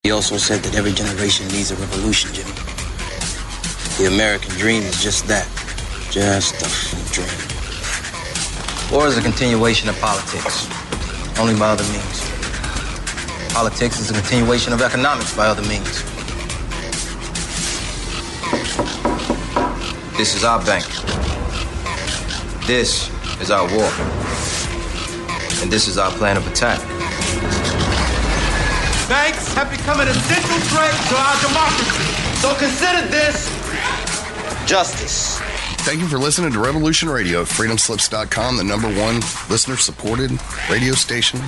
He also said that every generation needs a revolution, Jimmy. The American dream is just that. Just a dream. War is a continuation of politics, only by other means. Politics is a continuation of economics by other means. This is our bank. This is our war. And this is our plan of attack. Banks have become an essential threat to our democracy. So consider this justice. Thank you for listening to Revolution Radio at freedomslips.com, the #1 listener-supported radio station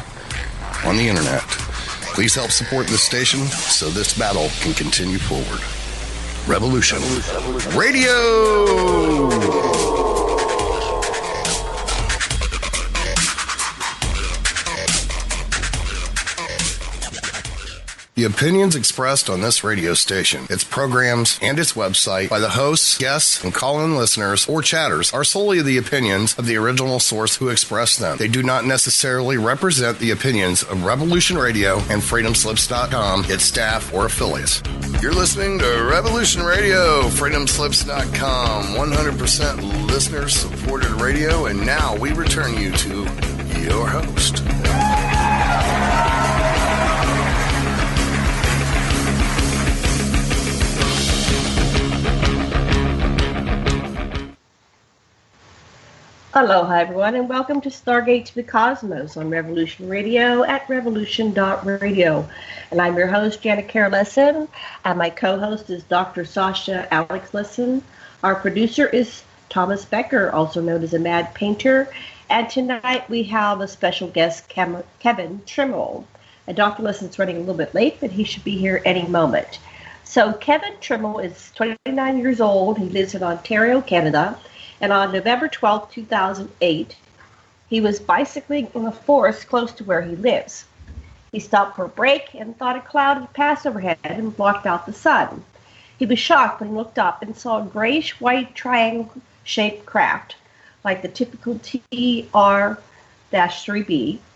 on the internet. Please help support this station so this battle can continue forward. Revolution Radio! The opinions expressed on this radio station, its programs, and its website by the hosts, guests, and call-in listeners or chatters are solely the opinions of the original source who expressed them. They do not necessarily represent the opinions of Revolution Radio and freedomslips.com, its staff, or affiliates. You're listening to Revolution Radio, freedomslips.com, 100% listener-supported radio, and now we return you to your host. Aloha, everyone, and welcome to Stargate to the Cosmos on Revolution Radio at revolution.radio. And I'm your host, Janet Carol Lesson, and my co-host is Dr. Sasha Alex Lesson. Our producer is Thomas Becker, also known as a Mad Painter. And tonight we have a special guest, Kevin Trimmel. And Dr. Lesson's running a little bit late, but he should be here any moment. So Kevin Trimmel is 29 years old. He lives in Ontario, Canada. And on November 12, 2008, he was bicycling in a forest close to where he lives. He stopped for a break and thought a cloud had passed overhead and blocked out the sun. He was shocked when he looked up and saw a grayish-white triangle-shaped craft, like the typical TR-3B,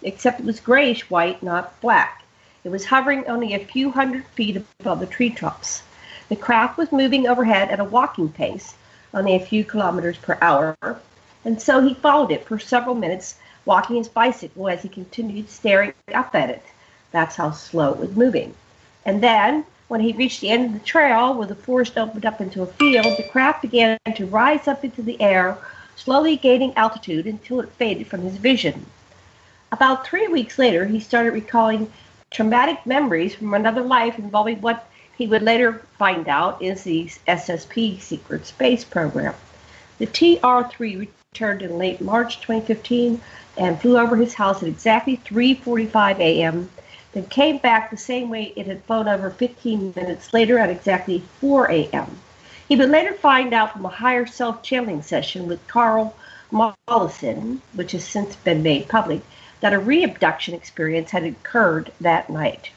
except it was grayish-white, not black. It was hovering only a few hundred feet above the treetops. The craft was moving overhead at a walking pace, only a few kilometers per hour, and so he followed it for several minutes, walking his bicycle as he continued staring up at it. That's how slow it was moving. And then, when he reached the end of the trail, where the forest opened up into a field, the craft began to rise up into the air, slowly gaining altitude until it faded from his vision. About 3 weeks later, he started recalling traumatic memories from another life involving what he would later find out is the SSP secret space program. The TR-3 returned in late March 2015 and flew over his house at exactly 3:45 a.m., then came back the same way it had flown over 15 minutes later at exactly 4 a.m. He would later find out from a higher self-channeling session with Karl Mollison, which has since been made public, that a re-abduction experience had occurred that night.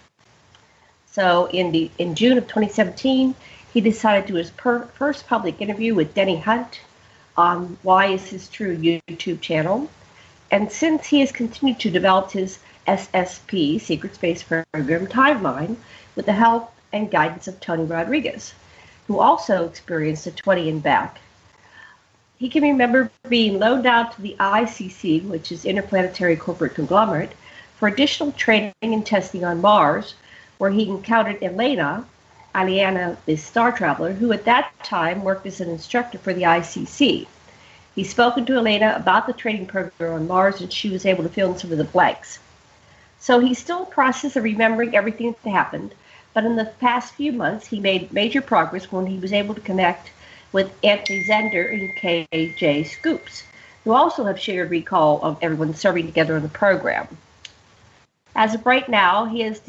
So in June of 2017, he decided to do his first public interview with Denny Hunt on Why Is This True YouTube channel. And since he has continued to develop his SSP, Secret Space Program timeline, with the help and guidance of Tony Rodriguez, who also experienced a 20 and back. He can remember being loaned out to the ICC, which is Interplanetary-Corporate-Congl, for additional training and testing on Mars, where he encountered Elena, the star traveler, who at that time worked as an instructor for the ICC. He's spoken to Elena about the training program on Mars, and she was able to fill in some of the blanks. So he's still in the process of remembering everything that happened, but in the past few months, he made major progress when he was able to connect with Anthony Zender and KJ Scoops, who also have shared recall of everyone serving together on the program. As of right now, he has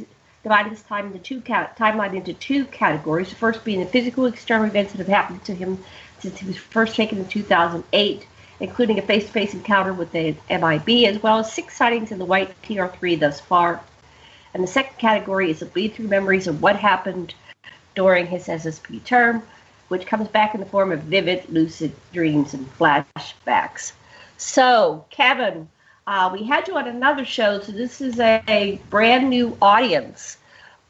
divided his timeline into two categories, the first being the physical external events that have happened to him since he was first taken in 2008, including a face-to-face encounter with the MIB, as well as 6 sightings in the white TR-3 thus far. And the second category is the bleed-through memories of what happened during his SSP term, which comes back in the form of vivid, lucid dreams and flashbacks. So, Kevin, we had you on another show, so this is a brand new audience.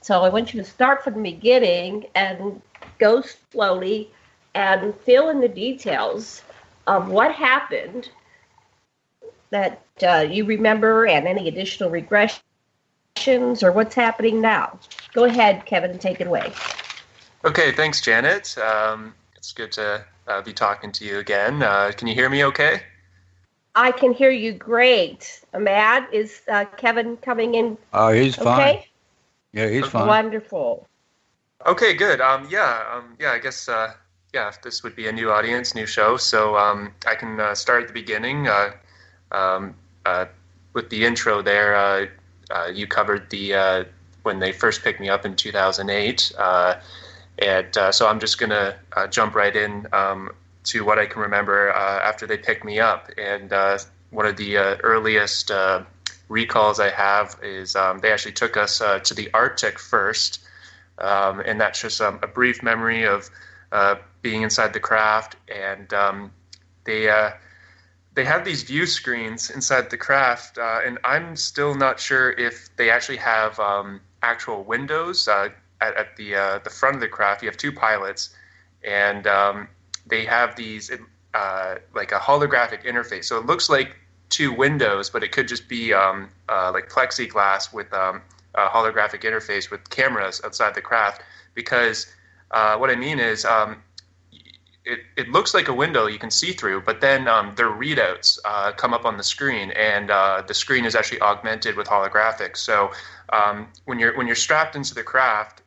So I want you to start from the beginning and go slowly and fill in the details of what happened that you remember and any additional regressions or what's happening now. Go ahead, Kevin, take it away. Okay, thanks, Janet. It's good to be talking to you again. Can you hear me okay? I can hear you great. Matt, is Kevin coming in? Oh, he's fine. Okay? Yeah, he's fine. Wonderful. Okay, good. I guess this would be a new audience, new show, so I can start at the beginning with the intro there. You covered the when they first picked me up in 2008, so I'm just going to jump right in to what I can remember after they picked me up. And one of the earliest recalls I have is they actually took us to the Arctic first, and that's just a brief memory of being inside the craft. And they have these view screens inside the craft, and I'm still not sure if they actually have actual windows at the front of the craft. You have two pilots, and they have these like a holographic interface. So it looks like two windows, but it could just be like plexiglass with a holographic interface with cameras outside the craft. Because what I mean is it looks like a window you can see through, but then their readouts come up on the screen, and the screen is actually augmented with holographics. So when you're strapped into the craft,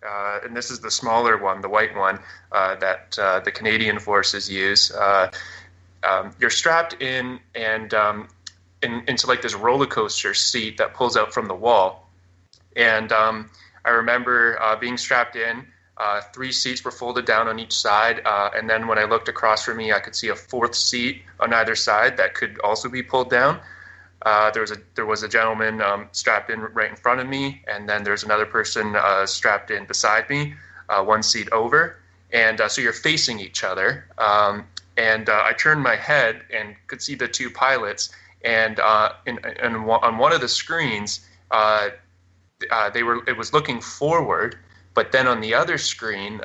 and this is the smaller one, the white one that the Canadian forces use, you're strapped in and into like this roller coaster seat that pulls out from the wall. And I remember being strapped in. 3 seats were folded down on each side, and then when I looked across from me, I could see a 4th seat on either side that could also be pulled down. There was a gentleman strapped in right in front of me, and then there's another person strapped in beside me, 1 seat over, and so you're facing each other. And I turned my head and could see the two pilots, and on one of the screens, it was looking forward. But then on the other screen,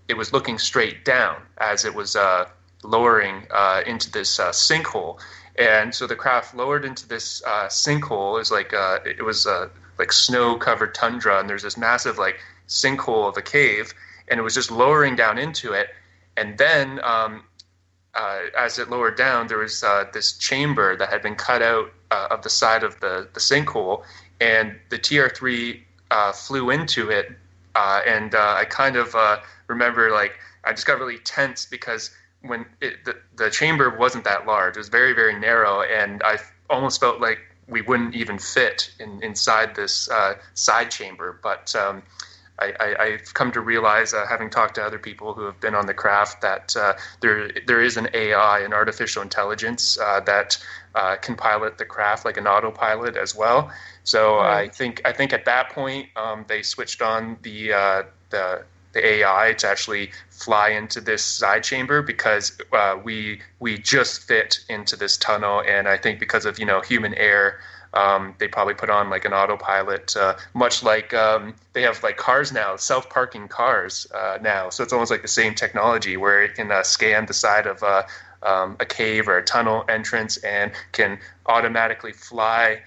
it was looking straight down as it was lowering into this sinkhole. And so the craft lowered into this sinkhole. It was like snow-covered tundra, and there's this massive like sinkhole of a cave, and it was just lowering down into it. And then as it lowered down, there was this chamber that had been cut out of the side of the sinkhole, and the TR-3 flew into it. And I kind of remember, like, I just got really tense because when the chamber wasn't that large. It was very, very narrow, and I almost felt like we wouldn't even fit inside this side chamber. But I've come to realize, having talked to other people who have been on the craft, that there is an AI, an artificial intelligence, that can pilot the craft like an autopilot as well. So right. I think at that point they switched on the AI to actually fly into this side chamber, because we just fit into this tunnel, and I think because of human error, they probably put on like an autopilot, much like they have like cars now, self-parking cars now. So it's almost like the same technology where it can scan the side of a cave or a tunnel entrance and can automatically fly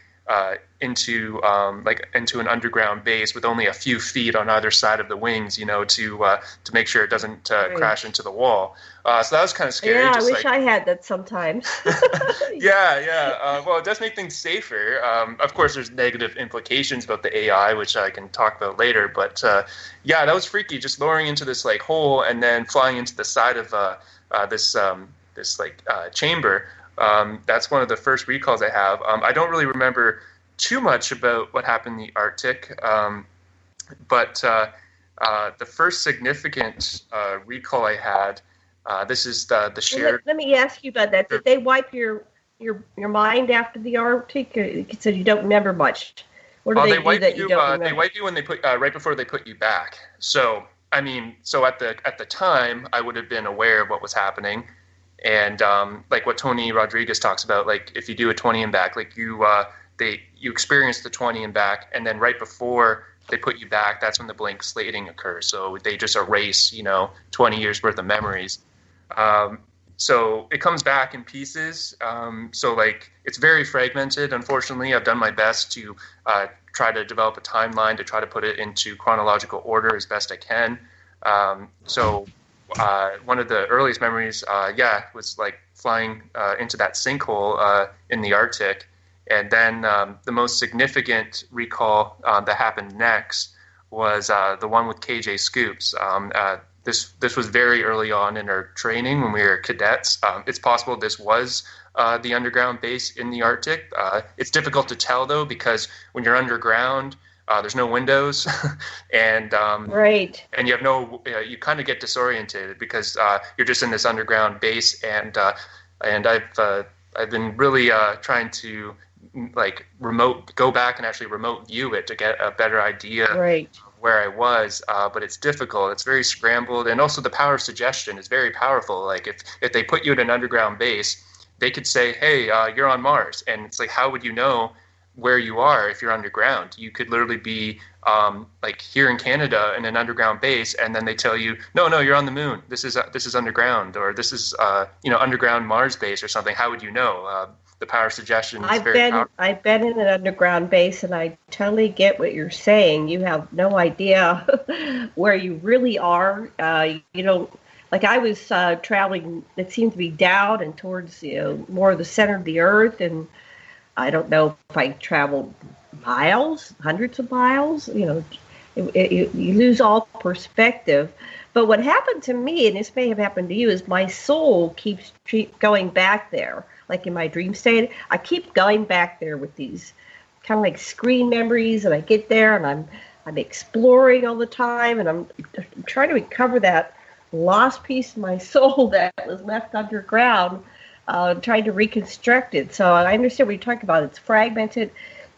into an underground base with only a few feet on either side of the wings, to make sure it doesn't crash into the wall. So that was kind of scary. Yeah, I wish I had that sometimes. Yeah. Well, it does make things safer. Of course, there's negative implications about the AI, which I can talk about later. But yeah, that was freaky, just lowering into this like hole and then flying into the side of this chamber. That's one of the first recalls I have. I don't really remember too much about what happened in the Arctic, but the first significant recall I had, this is the shared... Let me ask you about that. Did they wipe your mind after the Arctic? You said you don't remember much. What do they do that you don't remember? They wipe you when they put right before they put you back. So at the time, I would have been aware of what was happening. And like what Tony Rodriguez talks about, like if you do a 20 and back, like you experience the 20 and back, and then right before they put you back, that's when the blank slating occurs. So they just erase, 20 years worth of memories. So it comes back in pieces. So like it's very fragmented. Unfortunately, I've done my best to try to develop a timeline to try to put it into chronological order as best I can. So one of the earliest memories, was like flying into that sinkhole in the Arctic. And then the most significant recall that happened next was the one with KJ Scoops. This was very early on in our training when we were cadets. It's possible this was the underground base in the Arctic. It's difficult to tell, though, because when you're underground, there's no windows, and right, and you have you kind of get disoriented because you're just in this underground base, and I've been really trying to go back and actually remote view it to get a better idea right. of where I was, but it's difficult. It's very scrambled, and also the power of suggestion is very powerful. Like if they put you at an underground base, they could say, "Hey, you're on Mars," and it's like, how would you know where you are if you're underground? You could literally be like here in Canada in an underground base, and then they tell you, no, you're on the moon. This is underground, or this is underground Mars base or something. How would you know? The power of suggestion is very powerful. I've been in an underground base, and I totally get what you're saying. You have no idea where you really are. You don't, like I was traveling, it seemed to be down and towards more of the center of the earth, and I don't know if I traveled miles, hundreds of miles. You lose all perspective. But what happened to me, and this may have happened to you, is my soul keeps going back there. Like in my dream state, I keep going back there with these kind of like screen memories, and I get there and I'm exploring all the time, and I'm trying to recover that lost piece of my soul that was left underground, trying to reconstruct it. So I understand what you're talking about. It's fragmented.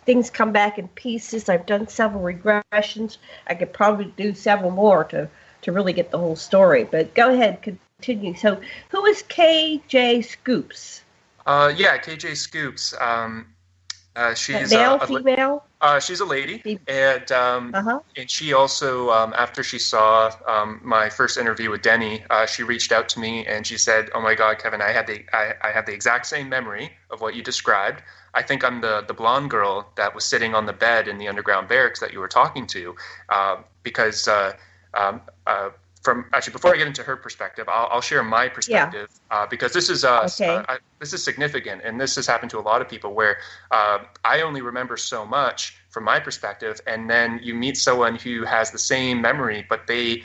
Things come back in pieces. I've done several regressions. I could probably do several more to really get the whole story. But go ahead, continue. So who is KJ Scoops? KJ Scoops. She's male, female. She's a lady, and she also, after she saw my first interview with Denny, she reached out to me and she said, "Oh my God, Kevin, I have the exact same memory of what you described. I think I'm the blonde girl that was sitting on the bed in the underground barracks that you were talking to, because." Before I get into her perspective, I'll share my perspective, because this is this is significant, and this has happened to a lot of people where I only remember so much from my perspective, and then you meet someone who has the same memory, but they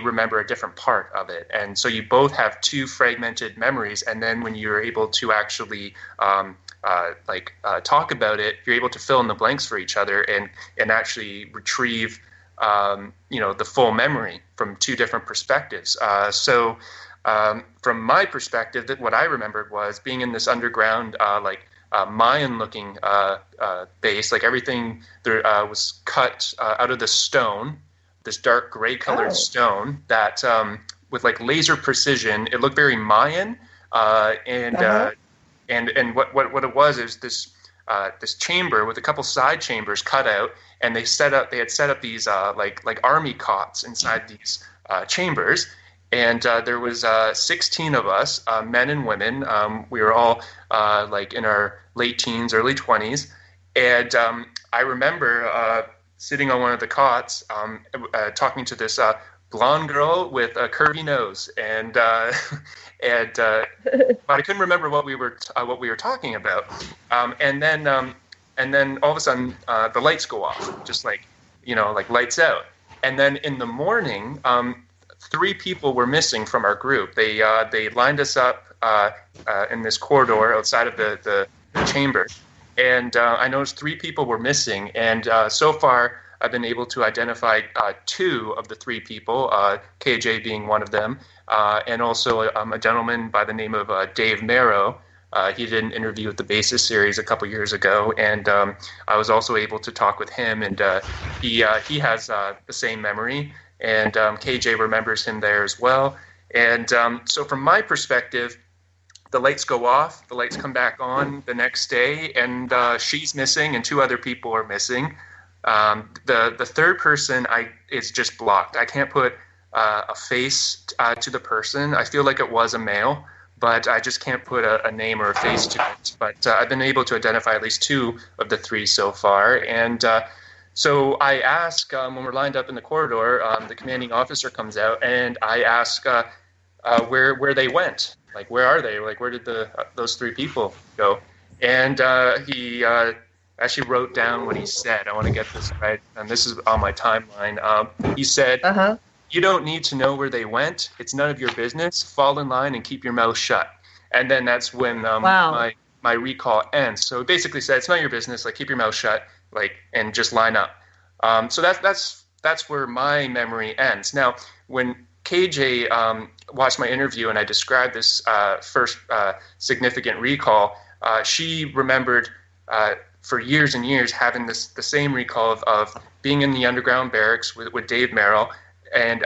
remember a different part of it, and so you both have two fragmented memories, and then when you're able to actually talk about it, you're able to fill in the blanks for each other and actually retrieve the full memory from two different perspectives. So from my perspective, what I remembered was being in this underground, Mayan-looking base. Like everything there was cut out of the stone, this dark gray-colored stone that, with like laser precision, it looked very Mayan. And what it was is this chamber with a couple side chambers cut out, and they had set up these like army cots inside these chambers, and there was 16 of us, men and women. We were all in our late teens, early 20s, and I remember sitting on one of the cots, talking to this blonde girl with a curvy nose, and but I couldn't remember what we were talking about. And then all of a sudden the lights go off, just like lights out. And then in the morning, 3 people were missing from our group. They lined us up in this corridor outside of the chamber, and I noticed 3 people were missing. And so far, I've been able to identify 2 of the 3 people, KJ being one of them, and also a gentleman by the name of Dave Marrow. He did an interview with the Basis series a couple years ago, and I was also able to talk with him, and he has the same memory, and KJ remembers him there as well. And so from my perspective, the lights go off, the lights come back on the next day, and she's missing, and 2 other people are missing. The third person is just blocked. I can't put a face to the person. I feel like it was a male, but I just can't put a name or a face to it. But I've been able to identify at least 2 of the 3 so far. And so I ask, when we're lined up in the corridor, the commanding officer comes out, and I ask where they went. Like, where are they? Like, where did those 3 people go? And he actually wrote down what he said. I want to get this right, and this is on my timeline. He said, "You don't need to know where they went. It's none of your business. Fall in line and keep your mouth shut." And then that's when my recall ends. So basically said, it's not your business. Like, keep your mouth shut, like, and just line up. So that's where my memory ends. Now, when KJ watched my interview and I described this first significant recall, she remembered for years and years having the same recall of being in the underground barracks with Dave Merrill and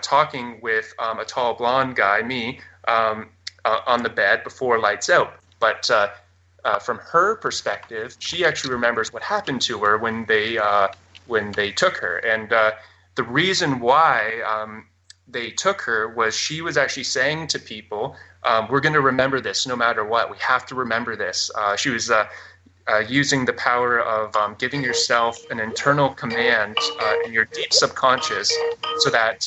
talking with a tall blonde guy, me, on the bed before lights out. But from her perspective, she actually remembers what happened to her when they took her. And the reason why they took her was she was actually saying to people, we're going to remember this no matter what. We have to remember this. She was using the power of giving yourself an internal command in your deep subconscious so that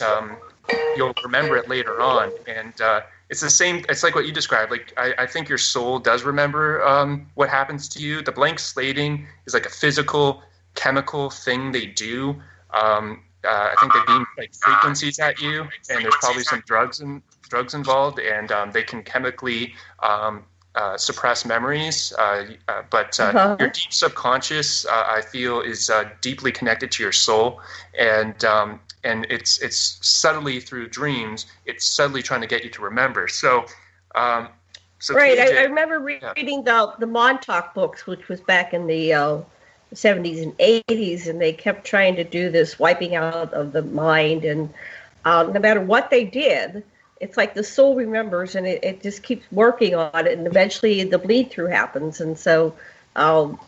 you'll remember it later on. And it's the same. It's like what you described. Like, I think your soul does remember what happens to you. The blank slating is like a physical, chemical thing they do. I think they beam like frequencies at you, and there's probably some drugs involved, and they can chemically suppress memories. But your deep subconscious, I feel, is deeply connected to your soul, and it's subtly through dreams. It's subtly trying to get you to remember. So right. KJ, I remember reading the Montauk books, which was back in the 70s and 80s, and they kept trying to do this wiping out of the mind, and no matter what they did, it's like the soul remembers, and it just keeps working on it, and eventually the bleed through happens. And so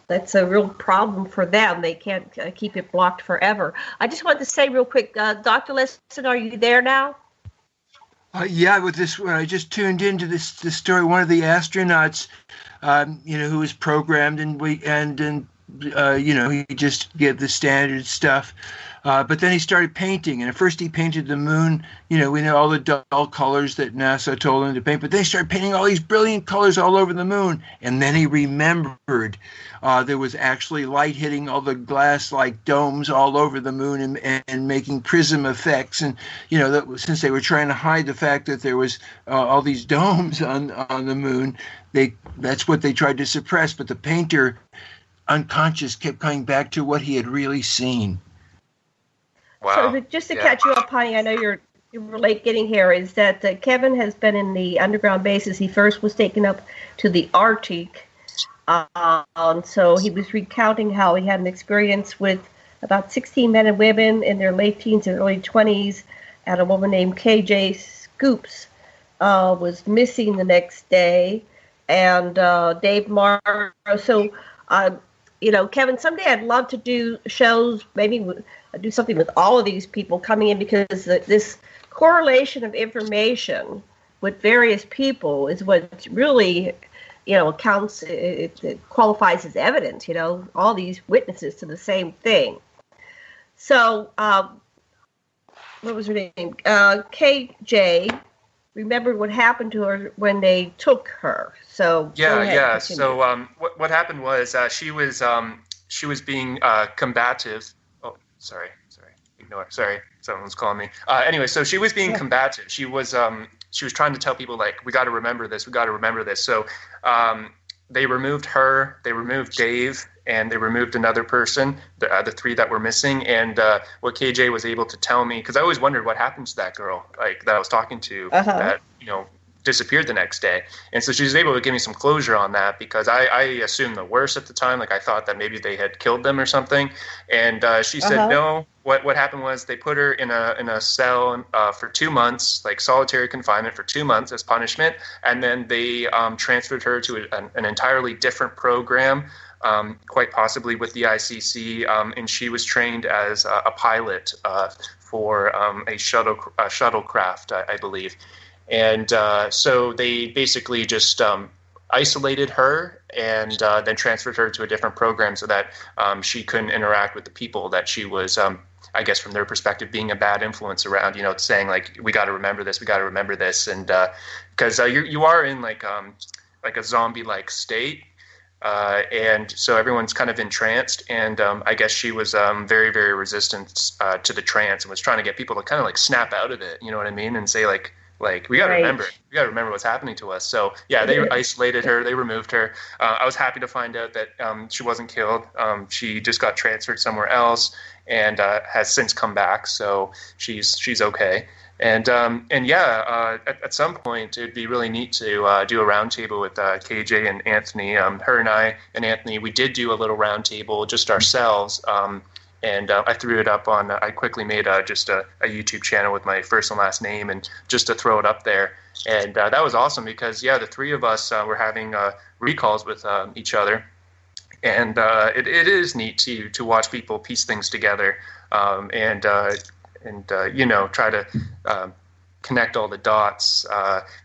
that's a real problem for them. They can't keep it blocked forever. I just wanted to say real quick, Dr. Lesson, are you there now? Yeah, with this, when I just tuned into this story, one of the astronauts, who was programmed, and he just gave the standard stuff. But then he started painting, and at first he painted the moon, we know all the dull colors that NASA told him to paint, but then he started painting all these brilliant colors all over the moon. And then he remembered there was actually light hitting all the glass-like domes all over the moon and making prism effects. And, since they were trying to hide the fact that there was all these domes on the moon, that's what they tried to suppress. But the painter, unconscious, kept coming back to what he had really seen. Wow. So just to catch you up, honey, I know you were late getting here, is that Kevin has been in the underground bases. He first was taken up to the Arctic. So he was recounting how he had an experience with about 16 men and women in their late teens and early 20s, and a woman named KJ Scoops was missing the next day, and Dave Morrow. So, Kevin, someday I'd love to do shows, maybe do something with all of these people coming in, because this correlation of information with various people is what really, counts. It qualifies as evidence. All these witnesses to the same thing. So, what was her name? KJ remembered what happened to her when they took her. So yeah. So what happened was she was being combative. Oh, sorry, ignore. Sorry, someone's calling me. Anyway, so she was being combative. She was trying to tell people, like, we got to remember this. So they removed her. They removed Dave, and they removed another person, the 3 that were missing. And what KJ was able to tell me, because I always wondered what happened to that girl, like, that I was talking to, that disappeared the next day. And so she was able to give me some closure on that, because I assumed the worst at the time. Like, I thought that maybe they had killed them or something. And she said, no, what happened was they put her in a cell for 2 months, like solitary confinement for 2 months as punishment. And then they transferred her to an entirely different program, quite possibly with the ICC. And she was trained as a pilot for a shuttlecraft, I believe. And so they basically just isolated her and then transferred her to a different program so that she couldn't interact with the people that she was, I guess from their perspective, being a bad influence around, saying like, we got to remember this. And because you are in like a zombie-like state. And so everyone's kind of entranced, and I guess she was very, very resistant to the trance, and was trying to get people to kind of like snap out of it, you know what I mean, and say like we got to remember what's happening to us. So yeah, they isolated her, they removed her. I was happy to find out that she wasn't killed. She just got transferred somewhere else and has since come back, so she's okay. And at some point it'd be really neat to do a roundtable with KJ and Anthony. Her and I and Anthony, we did do a little roundtable just ourselves. And I threw it up on. I quickly made just a YouTube channel with my first and last name, and just to throw it up there. And that was awesome because the three of us were having recalls with each other, and it is neat to watch people piece things together. And try to connect all the dots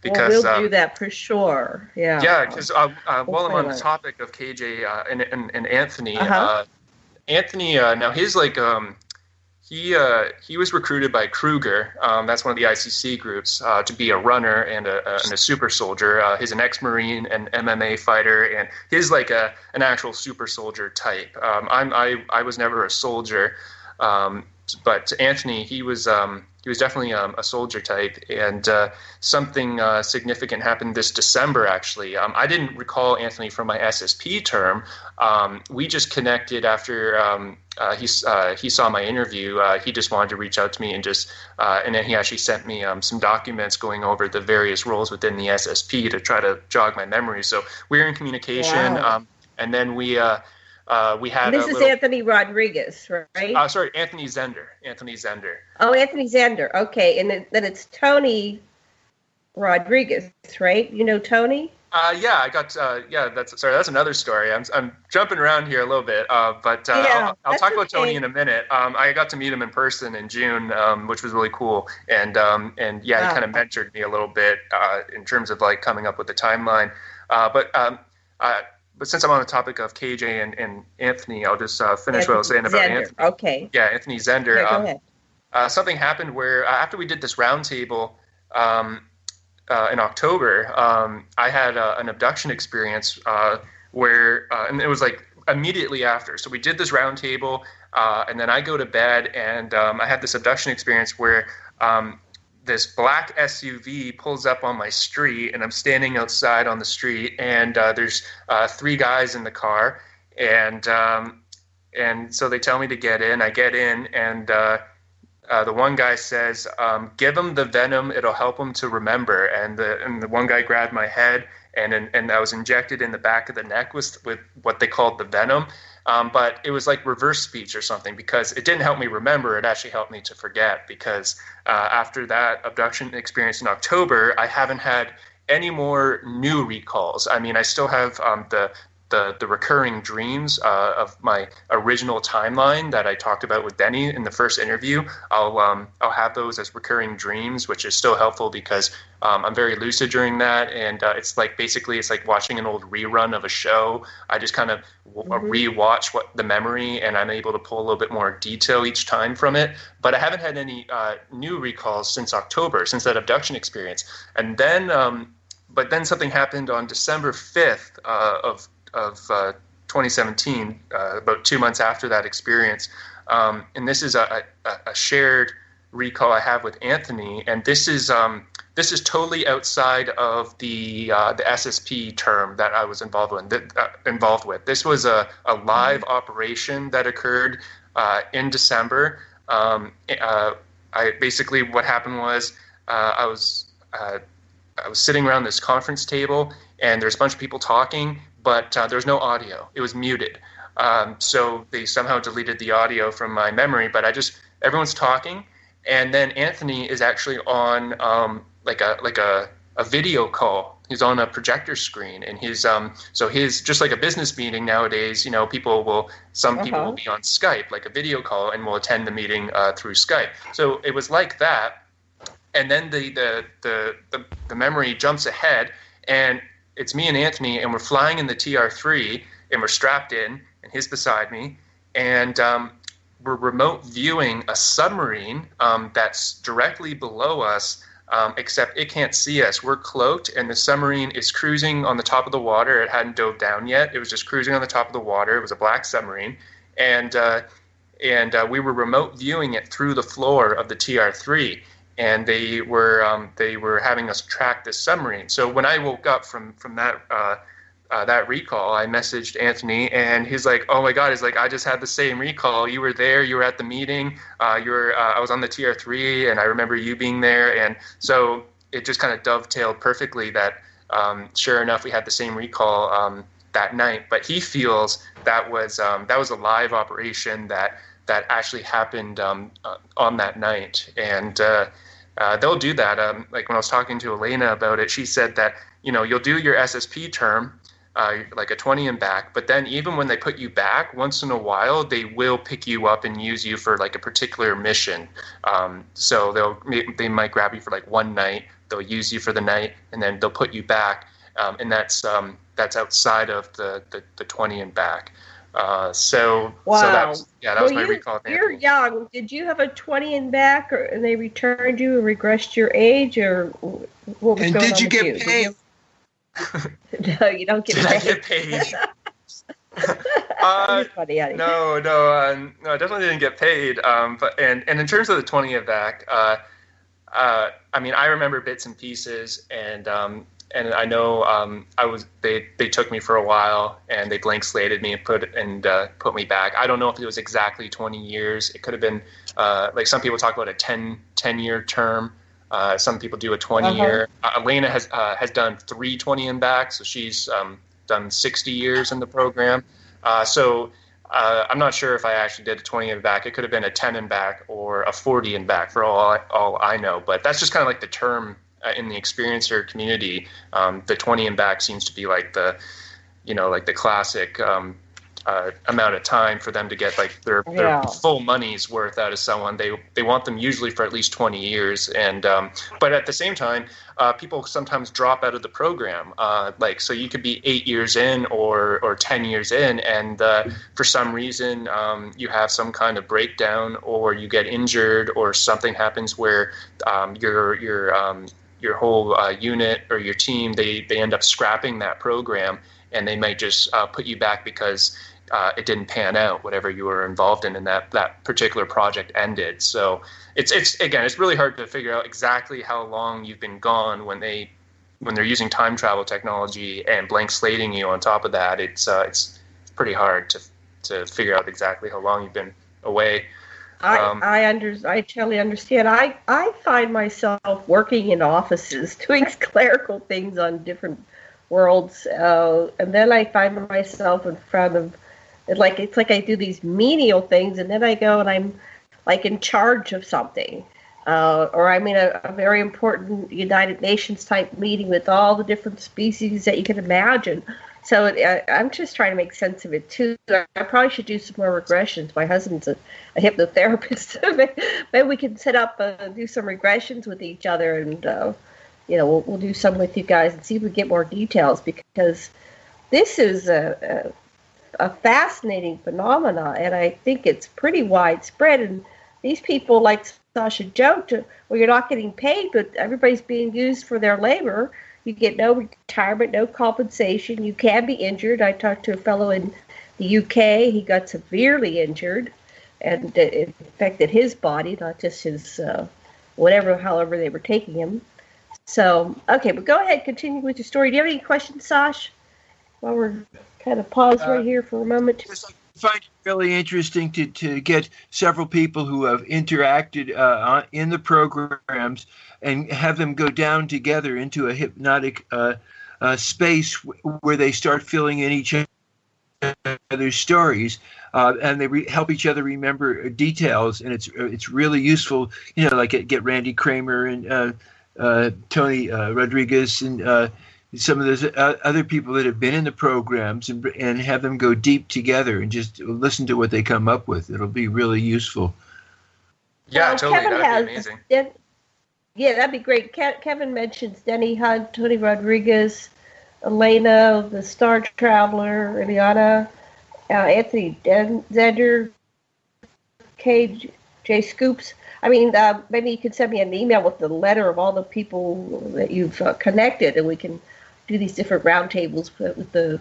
because we'll do that for sure. Yeah, because while I'm on the topic of KJ and Anthony, Anthony now his like he was recruited by Kruger. That's one of the ICC groups to be a runner and a super soldier. He's an ex-Marine and MMA fighter, and he's like an actual super soldier type. I was never a soldier. But Anthony, he was definitely a soldier type, and something significant happened this December. Actually, I didn't recall Anthony from my SSP term. We just connected after he saw my interview. He just wanted to reach out to me and and then he actually sent me some documents going over the various roles within the SSP to try to jog my memory. So we were in communication, and then we had. This is Anthony Rodriguez, right? Sorry, Anthony Zender. Oh, Anthony Zender. Okay, and then it's Tony Rodriguez, right? You know Tony? Yeah, I got. That's another story. I'm jumping around here a little bit, but I'll talk about Tony in a minute. I got to meet him in person in June, which was really cool, and he kind of mentored me a little bit in terms of like coming up with the timeline, But since I'm on the topic of KJ and Anthony, I'll just finish what I was saying about Zender. Anthony. Okay. Yeah, Anthony Zender. Okay, go ahead. Something happened where after we did this roundtable in October, I had an abduction experience where, and it was like immediately after. So we did this roundtable, and then I go to bed, and I had this abduction experience where this black SUV pulls up on my street, and I'm standing outside on the street, and there's three guys in the car, and so they tell me to get in. I get in, and the one guy says, "Give him the venom; it'll help him to remember." And the one guy grabbed my head, and I was injected in the back of the neck with what they called the venom. But it was like reverse speech or something, because it didn't help me remember. It actually helped me to forget, because after that abduction experience in October, I haven't had any more new recalls. I mean, I still have the recurring dreams of my original timeline that I talked about with Benny in the first interview. I'll have those as recurring dreams, which is still helpful because I'm very lucid during that, and it's like watching an old rerun of a show. I just kind of rewatch the memory, and I'm able to pull a little bit more detail each time from it. But I haven't had any new recalls since October, since that abduction experience. And then, but then something happened on December 5th of 2017, about 2 months after that experience. And this is a shared recall I have with Anthony, and this is totally outside of the SSP term that I was involved with. This was a live operation that occurred in December. I basically, what happened was I was was sitting around this conference table, and there's a bunch of people talking, but there's no audio. It was muted. So they somehow deleted the audio from my memory, but everyone's talking, and then Anthony is actually on like a video call. He's on a projector screen, and his just like a business meeting nowadays, people will be on Skype, like a video call, and will attend the meeting through Skype. So it was like that, and then the memory jumps ahead, and it's me and Anthony, and we're flying in the TR-3, and we're strapped in, and he's beside me, and we're remote viewing a submarine that's directly below us. Except it can't see us. We're cloaked, and the submarine is cruising on the top of the water. It hadn't dove down yet. It was just cruising on the top of the water. It was a black submarine, and we were remote viewing it through the floor of the TR-3, and they were having us track this submarine. So when I woke up from that recall, I messaged Anthony, and he's like, "Oh my God!" He's like, "I just had the same recall. You were there. You were at the meeting. I was on the TR-3, and I remember you being there." And so it just kind of dovetailed perfectly that, sure enough, we had the same recall that night. But he feels that was a live operation that actually happened on that night, and they'll do that. Like when I was talking to Elena about it, she said that you'll do your SSP term. Like a 20 and back, but then even when they put you back, once in a while they will pick you up and use you for like a particular mission. So they might grab you for like one night, they'll use you for the night, and then they'll put you back, and that's outside of the 20 and back. Wow. So that was my recall. You're young. Did you have a 20 and back, and they returned you and regressed your age, or what was and going did on you with get you? paid? No, you don't get Did paid. I get paid? Funny, honey. No, I definitely didn't get paid. But in terms of the 20 and back, I mean, I remember bits and pieces, and I know they took me for a while, and they blank slated me and put me back. I don't know if it was exactly 20 years. It could have been like some people talk about a 10-year term. Some people do a 20-year. Elena has done 3 20 and back, so she's done 60 years in the program. So I'm not sure if I actually did a 20 and back. It could have been a 10 and back or a 40 and back for all I know. But that's just kind of like the term in the experiencer community. The 20 and back seems to be like the classic amount of time for them to get like their full money's worth out of someone. They want them usually for at least 20 years, and but at the same time, people sometimes drop out of the program. So you could be 8 years in or 10 years in, and for some reason you have some kind of breakdown, or you get injured, or something happens where your whole unit or your team they end up scrapping that program, and they might just put you back because it didn't pan out, whatever you were involved in that particular project ended. So it's really hard to figure out exactly how long you've been gone when they're using time travel technology and blank slating you on top of that. It's pretty hard to figure out exactly how long you've been away. I totally understand. I find myself working in offices doing clerical things on different worlds, and then I find myself in front of it's like I do these menial things, and then I go and I'm like in charge of something, or I'm in a very important United Nations type meeting with all the different species that you can imagine. So I'm just trying to make sense of it too. I probably should do some more regressions. My husband's a hypnotherapist. Maybe we can set up do some regressions with each other, and we'll do some with you guys and see if we get more details, because this is a fascinating phenomena, and I think it's pretty widespread. And these people, like Sasha joked, well, you're not getting paid, but everybody's being used for their labor. You get no retirement, no compensation. You can be injured. I talked to a fellow in the UK. He got severely injured, and it affected his body, not just his however they were taking him. So, okay, but go ahead, continue with your story. Do you have any questions, Sash? While we're kind of paused right here for a moment. Just like find it really interesting to get several people who have interacted in the programs and have them go down together into a hypnotic space where they start filling in each other's stories, and they help each other remember details, and it's really useful. Like get Randy Kramer and Tony Rodriguez and some of those other people that have been in the programs, and have them go deep together and just listen to what they come up with. It'll be really useful. Yeah, well, totally. Kevin That'd be amazing. Yeah, that'd be great. Kevin mentions Denny Hunt, Tony Rodriguez, Elena, the Star Traveler, Eliana, Anthony Zender, J. Scoops. I mean, maybe you could send me an email with the letter of all the people that you've connected, and we can do these different roundtables with the.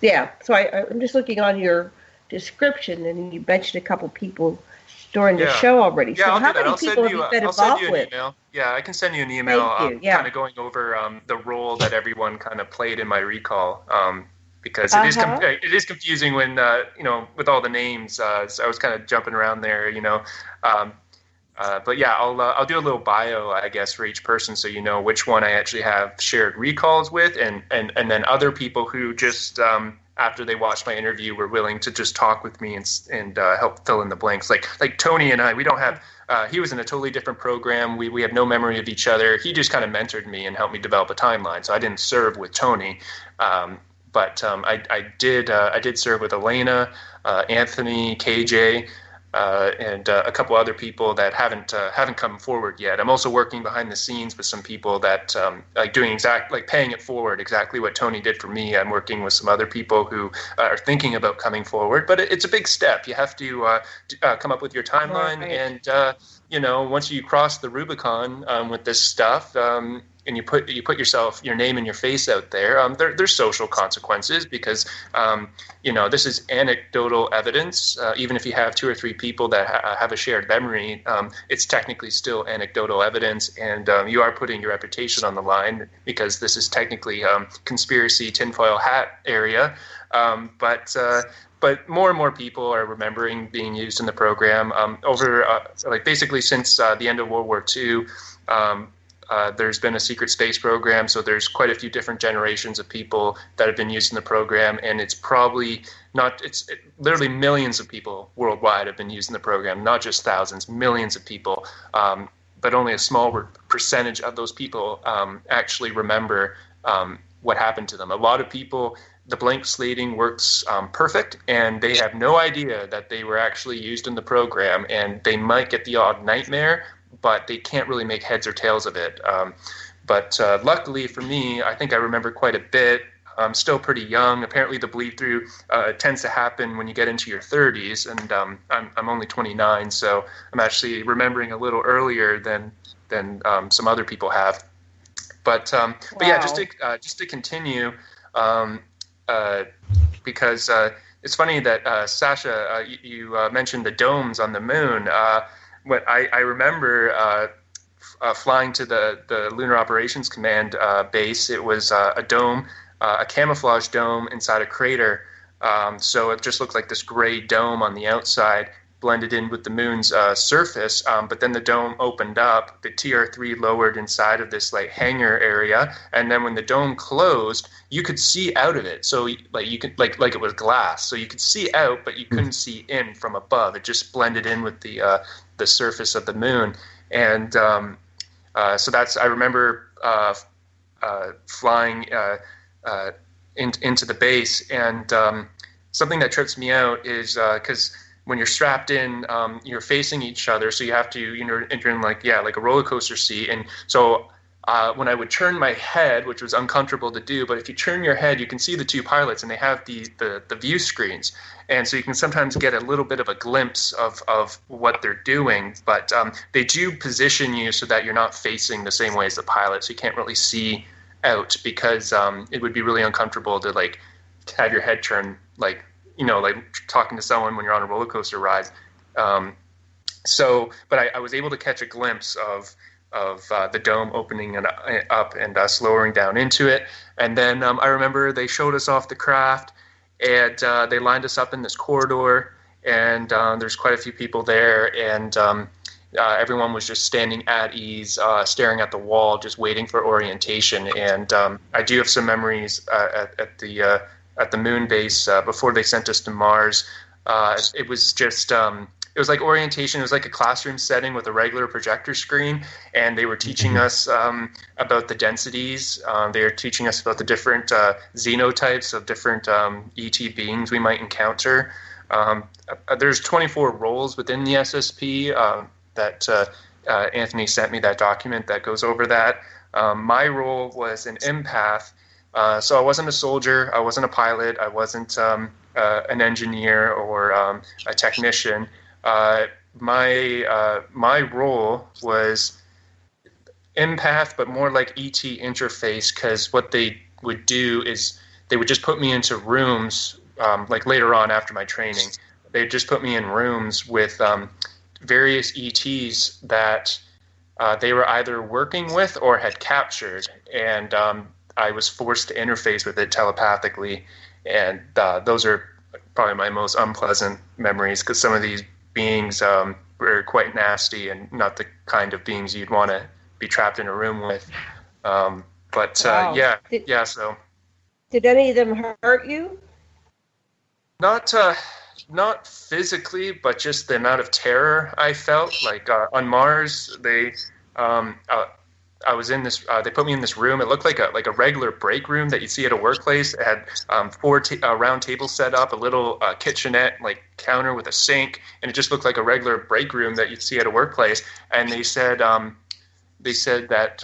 Yeah. So I'm just looking on your description, and you mentioned a couple people during the show already. Yeah, so I'll how do that. many people have you been involved with? Email. Yeah, I can send you an email. Thank you. Kind of going over the role that everyone kind of played in my recall. Because it is confusing when with all the names. So I was kind of jumping around there, But yeah, I'll do a little bio, I guess, for each person, so you know which one I actually have shared recalls with, and then other people who just after they watched my interview were willing to just talk with me and help fill in the blanks. Like Tony and I, we don't have. He was in a totally different program. We have no memory of each other. He just kind of mentored me and helped me develop a timeline. So I didn't serve with Tony. But I did serve with Elena, Anthony, KJ, and a couple other people that haven't come forward yet. I'm also working behind the scenes with some people that paying it forward, exactly what Tony did for me. I'm working with some other people who are thinking about coming forward, but it's a big step. You have to come up with your timeline, right. And once you cross the Rubicon with this stuff. And you put your name and your face out there. There's social consequences because this is anecdotal evidence. Even if you have 2 or 3 people that have a shared memory, it's technically still anecdotal evidence, and you are putting your reputation on the line because this is technically conspiracy tinfoil hat area. But more and more people are remembering being used in the program basically since the end of World War II. There's been a secret space program, so there's quite a few different generations of people that have been used in the program, and it's literally millions of people worldwide have been used in the program, not just thousands, millions of people, but only a small percentage of those people actually remember what happened to them. A lot of people, the blank slating works perfect, and they have no idea that they were actually used in the program, and they might get the odd nightmare, but they can't really make heads or tails of it. But luckily for me, I think I remember quite a bit. I'm still pretty young. Apparently the bleed through tends to happen when you get into your 30s, and I'm only 29, so I'm actually remembering a little earlier than some other people have. But yeah, just to continue, because it's funny that Sasha, you mentioned the domes on the moon. What I remember flying to the Lunar Operations Command base, it was a dome, a camouflage dome inside a crater. So it just looked like this gray dome on the outside, blended in with the moon's surface. But then the dome opened up, the TR-3 lowered inside of this hangar area, and then when the dome closed, you could see out of it. So you could like it was glass. So you could see out, but you couldn't see in from above. It just blended in with the surface of the moon. And so I remember flying into the base, and something that trips me out is because when you're strapped in, you're facing each other, so you have to enter in like a roller coaster seat. And so when I would turn my head, which was uncomfortable to do, but if you turn your head, you can see the 2 pilots, and they have the view screens. And so you can sometimes get a little bit of a glimpse of what they're doing, but they do position you so that you're not facing the same way as the pilot, so you can't really see out, because it would be really uncomfortable to have your head turned like talking to someone when you're on a roller coaster ride. But I was able to catch a glimpse of the dome opening up and us lowering down into it. And then I remember they showed us off the craft, and they lined us up in this corridor, and there's quite a few people there, and everyone was just standing at ease, staring at the wall, just waiting for orientation. And I do have some memories at the moon base before they sent us to Mars. It was just it was like orientation. It was like a classroom setting with a regular projector screen, and they were teaching us about the densities. They were teaching us about the different xenotypes of different ET beings we might encounter. There's 24 roles within the SSP that Anthony sent me that document that goes over that. My role was an empath. So I wasn't a soldier, I wasn't a pilot, I wasn't an engineer or a technician. My role was empath, but more like ET interface, because what they would do is they would just put me into rooms, like later on after my training, they'd just put me in rooms with various ETs that they were either working with or had captured, and I was forced to interface with it telepathically, and those are probably my most unpleasant memories, because some of these beings were quite nasty and not the kind of beings you'd want to be trapped in a room with. Wow. So did any of them hurt you? Not physically, but just the amount of terror I felt. Like on Mars, I was in this. They put me in this room. It looked like a regular break room that you see at a workplace. It had four round tables set up, a little kitchenette like counter with a sink, and it just looked like a regular break room that you'd see at a workplace. And they said that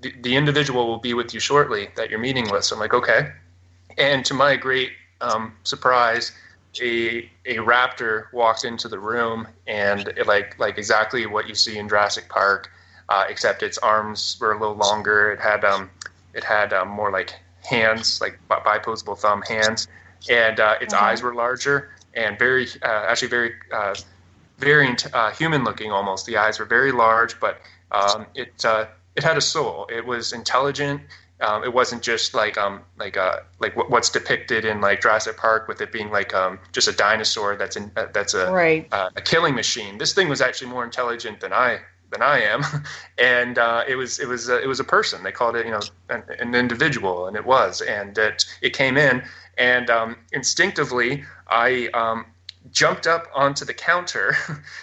the individual will be with you shortly that you're meeting with. So I'm like, okay. And to my great surprise, a raptor walked into the room, and it, like exactly what you see in Jurassic Park. Except its arms were a little longer. It had more like hands, like biposable thumb hands, and its eyes were larger and very human looking almost. The eyes were very large, but it had a soul. It was intelligent. It wasn't just like what's depicted in like Jurassic Park with it being like just a dinosaur that's a killing machine. This thing was actually more intelligent than I am, and it was a person. They called it, an individual, and it was, and it came in, and instinctively I jumped up onto the counter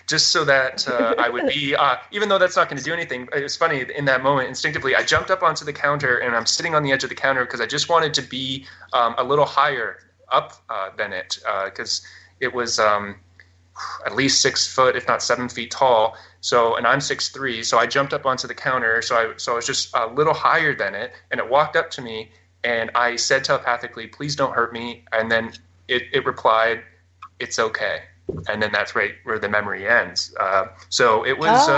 just so that I would be, even though that's not going to do anything. It was funny in that moment. Instinctively, I jumped up onto the counter, and I'm sitting on the edge of the counter because I just wanted to be a little higher up than it, because it was at least 6 foot, if not 7 feet tall. So, and I'm 6'3", so I jumped up onto the counter. So I was just a little higher than it, and it walked up to me, and I said telepathically, "Please don't hurt me." And then it replied, "It's okay." And then that's right where the memory ends. So it was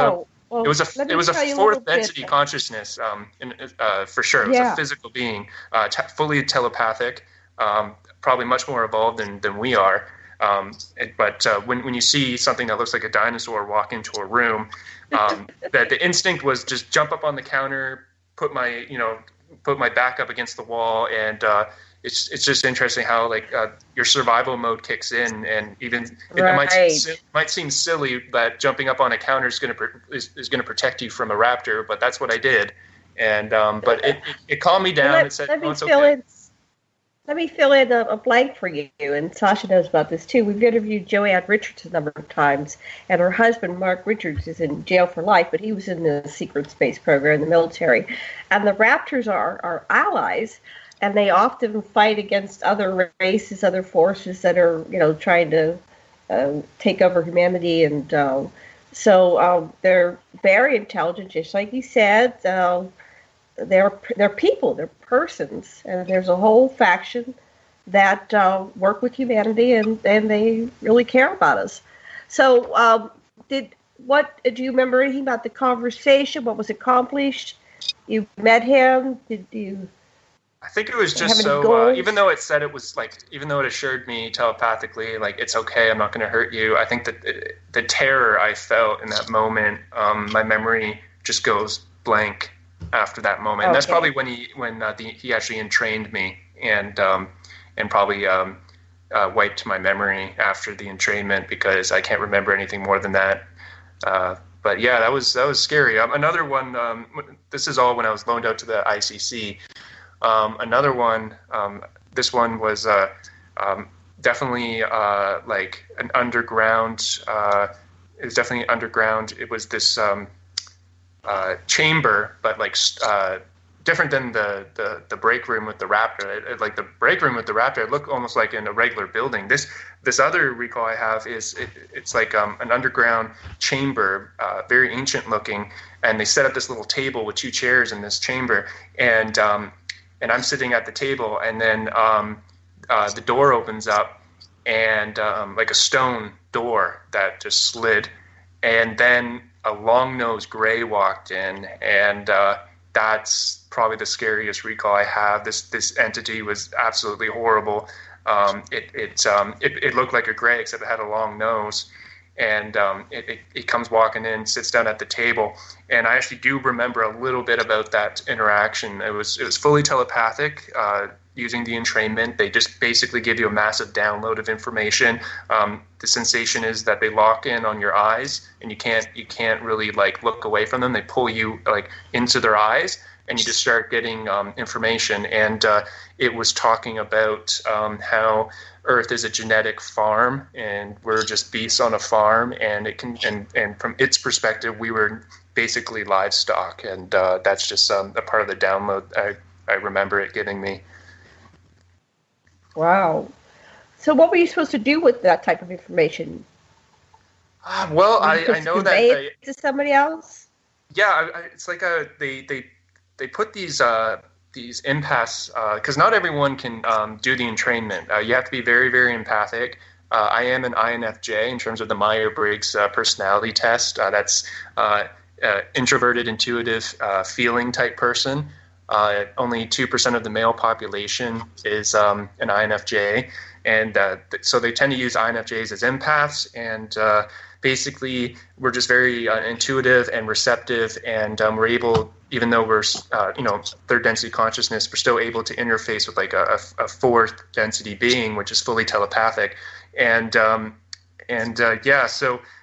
it was a fourth density consciousness, for sure. It was a physical being, fully telepathic, probably much more evolved than we are. But when you see something that looks like a dinosaur walk into a room, that the instinct was just jump up on the counter, put my back up against the wall, and it's just interesting how your survival mode kicks in, and even it might seem silly that jumping up on a counter is going to protect you from a raptor, but that's what I did, and but it calmed me down. It said, "It's okay." Let me fill in a blank for you, and Sasha knows about this too. We've interviewed Joanne Richards a number of times, and her husband, Mark Richards, is in jail for life, but he was in the secret space program in the military. And the Raptors are allies, and they often fight against other races, other forces that are, trying to take over humanity. And so they're very intelligent, just like you said. They're people, they're persons, and there's a whole faction that work with humanity, and they really care about us. So, do you remember anything about the conversation? What was accomplished? You met him? Did you? I think it was just so. Even though it said it was even though it assured me telepathically, it's okay, I'm not going to hurt you. I think that the terror I felt in that moment, my memory just goes blank after that moment. And that's probably when he actually entrained me, and probably wiped my memory after the entrainment because I can't remember anything more than that. But yeah, that was scary. Another one. This is all when I was loaned out to the ICC. Another one. This one was definitely like an underground. It was definitely underground. It was this chamber, but like different than the break room with the Raptor. Like the break room with the Raptor, it looked almost like in a regular building. This other recall I have is it's like an underground chamber, very ancient looking, and they set up this little table with two chairs in this chamber, and I'm sitting at the table, and then the door opens up, and like a stone door that just slid, and then a long-nosed gray walked in, and that's probably the scariest recall I have. This entity was absolutely horrible. It looked like a gray, except it had a long nose, and it comes walking in, sits down at the table, and I actually do remember a little bit about that interaction. It was fully telepathic. Using the entrainment, they just basically give you a massive download of information. The sensation is that they lock in on your eyes, and you can't really like look away from them. They pull you like into their eyes, and you just start getting information. And it was talking about how Earth is a genetic farm, and we're just beasts on a farm. And it can and from its perspective, we were basically livestock, and that's just a part of the download I remember it giving me. Wow. So what were you supposed to do with that type of information? Well, I know that it to somebody else. Yeah, it's like they put these empaths because not everyone can do the entrainment. You have to be very, very empathic. I am an INFJ in terms of the Myers-Briggs personality test. That's introverted, intuitive, feeling type person. Only 2% of the male population is an INFJ, and so they tend to use INFJs as empaths, and basically we're just very intuitive and receptive, and we're able, even though we're third density consciousness, we're still able to interface with like a fourth density being, which is fully telepathic, and so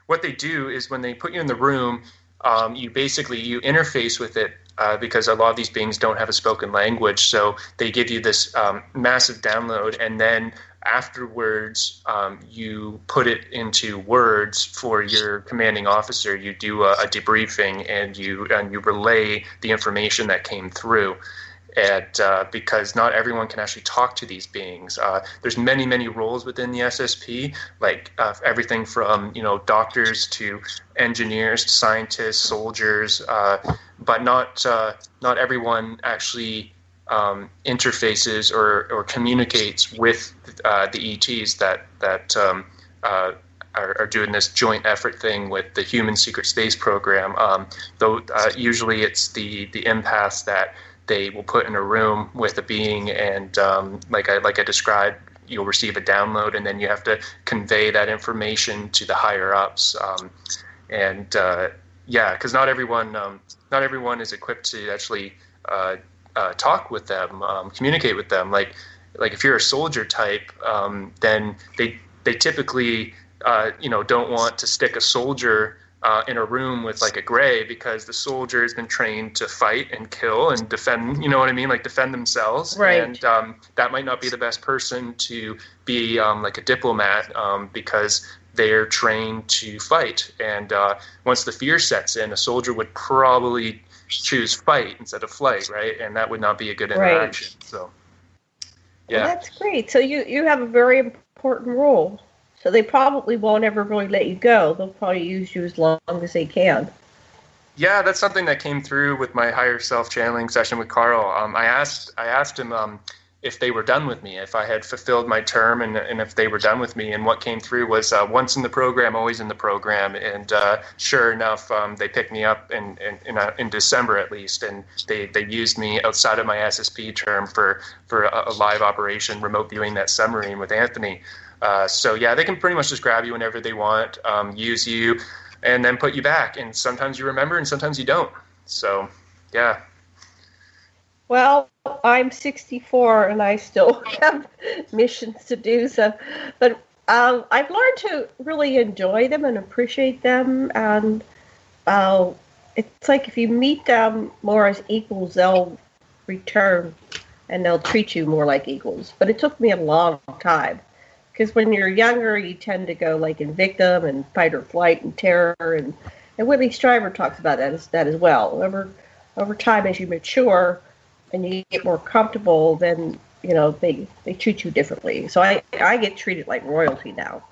what they do is when they put you in the room, you interface with it. Because a lot of these beings don't have a spoken language, so they give you this massive download, and then afterwards you put it into words for your commanding officer. You do a debriefing, and you relay the information that came through. And because not everyone can actually talk to these beings. There's many roles within the SSP, like everything from doctors to engineers to scientists, soldiers, but not everyone actually interfaces or communicates with the ETs that are doing this joint effort thing with the Human Secret Space Program. Though usually it's the empaths that they will put in a room with a being, and like I described, you'll receive a download, and then you have to convey that information to the higher ups. Because not everyone is equipped to actually talk with them, communicate with them. Like if you're a soldier type, then they typically don't want to stick a soldier in a room with like a gray, because the soldier has been trained to fight and kill and defend, like defend themselves. Right. And that might not be the best person to be like a diplomat, because they're trained to fight. And once the fear sets in, a soldier would probably choose fight instead of flight, right? And that would not be a good interaction. Right. So, yeah. Well, that's great. So you have a very important role. So they probably won't ever really let you go. They'll probably use you as long as they can. Yeah, that's something that came through with my higher self channeling session with Karl. I asked him if they were done with me, if I had fulfilled my term, and if they were done with me. And what came through was once in the program, always in the program. And sure enough, they picked me up in December at least, and they used me outside of my SSP term for a live operation, remote viewing that submarine with Anthony. So yeah, they can pretty much just grab you whenever they want, use you, and then put you back. And sometimes you remember, and sometimes you don't. So, yeah. Well, I'm 64 and I still have missions to do. So, but I've learned to really enjoy them and appreciate them. And it's like if you meet them more as equals, they'll return and they'll treat you more like equals. But it took me a long time because when you're younger, you tend to go like in victim and fight or flight and terror. And Whitley Strieber talks about that as well. Over time, as you mature and you get more comfortable, then they treat you differently. So I get treated like royalty now.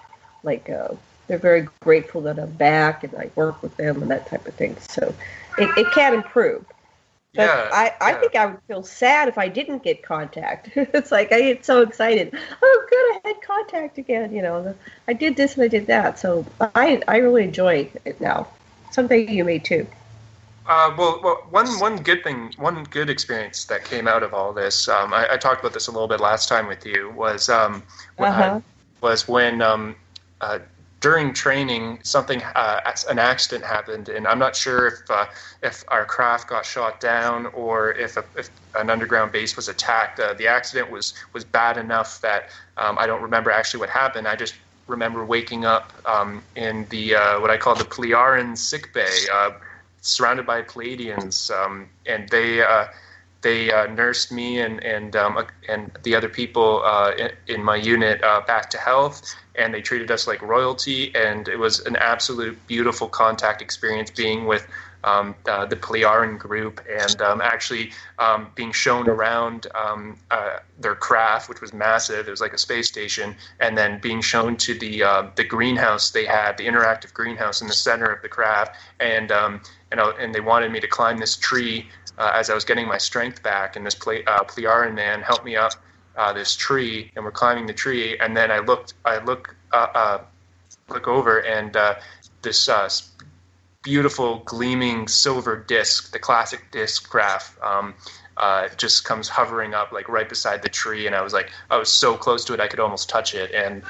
Like they're very grateful that I'm back and I work with them and that type of thing. So it can improve. But I think I would feel sad if I didn't get contact. It's like I get so excited. Oh, good, I had contact again. I did this and I did that. So I really enjoy it now. Something you may too. Well, one good experience that came out of all this, I talked about this a little bit last time with you, was when during training an accident happened, and I'm not sure if our craft got shot down or if an underground base was attacked. The accident was bad enough that I don't remember actually what happened. I just remember waking up in the what I call the Plearan sick bay. Surrounded by Pleiadians, and they nursed me and the other people in my unit back to health, and they treated us like royalty, and it was an absolute beautiful contact experience being with the Plearan group and actually being shown around their craft, which was massive. It was like a space station, and then being shown to the greenhouse they had, the interactive greenhouse in the center of the craft, and they wanted me to climb this tree as I was getting my strength back, and this Plearan man helped me up this tree, and we're climbing the tree, and then I look over, and this beautiful gleaming silver disc, the classic disc craft, just comes hovering up like right beside the tree, and I was so close to it I could almost touch it, and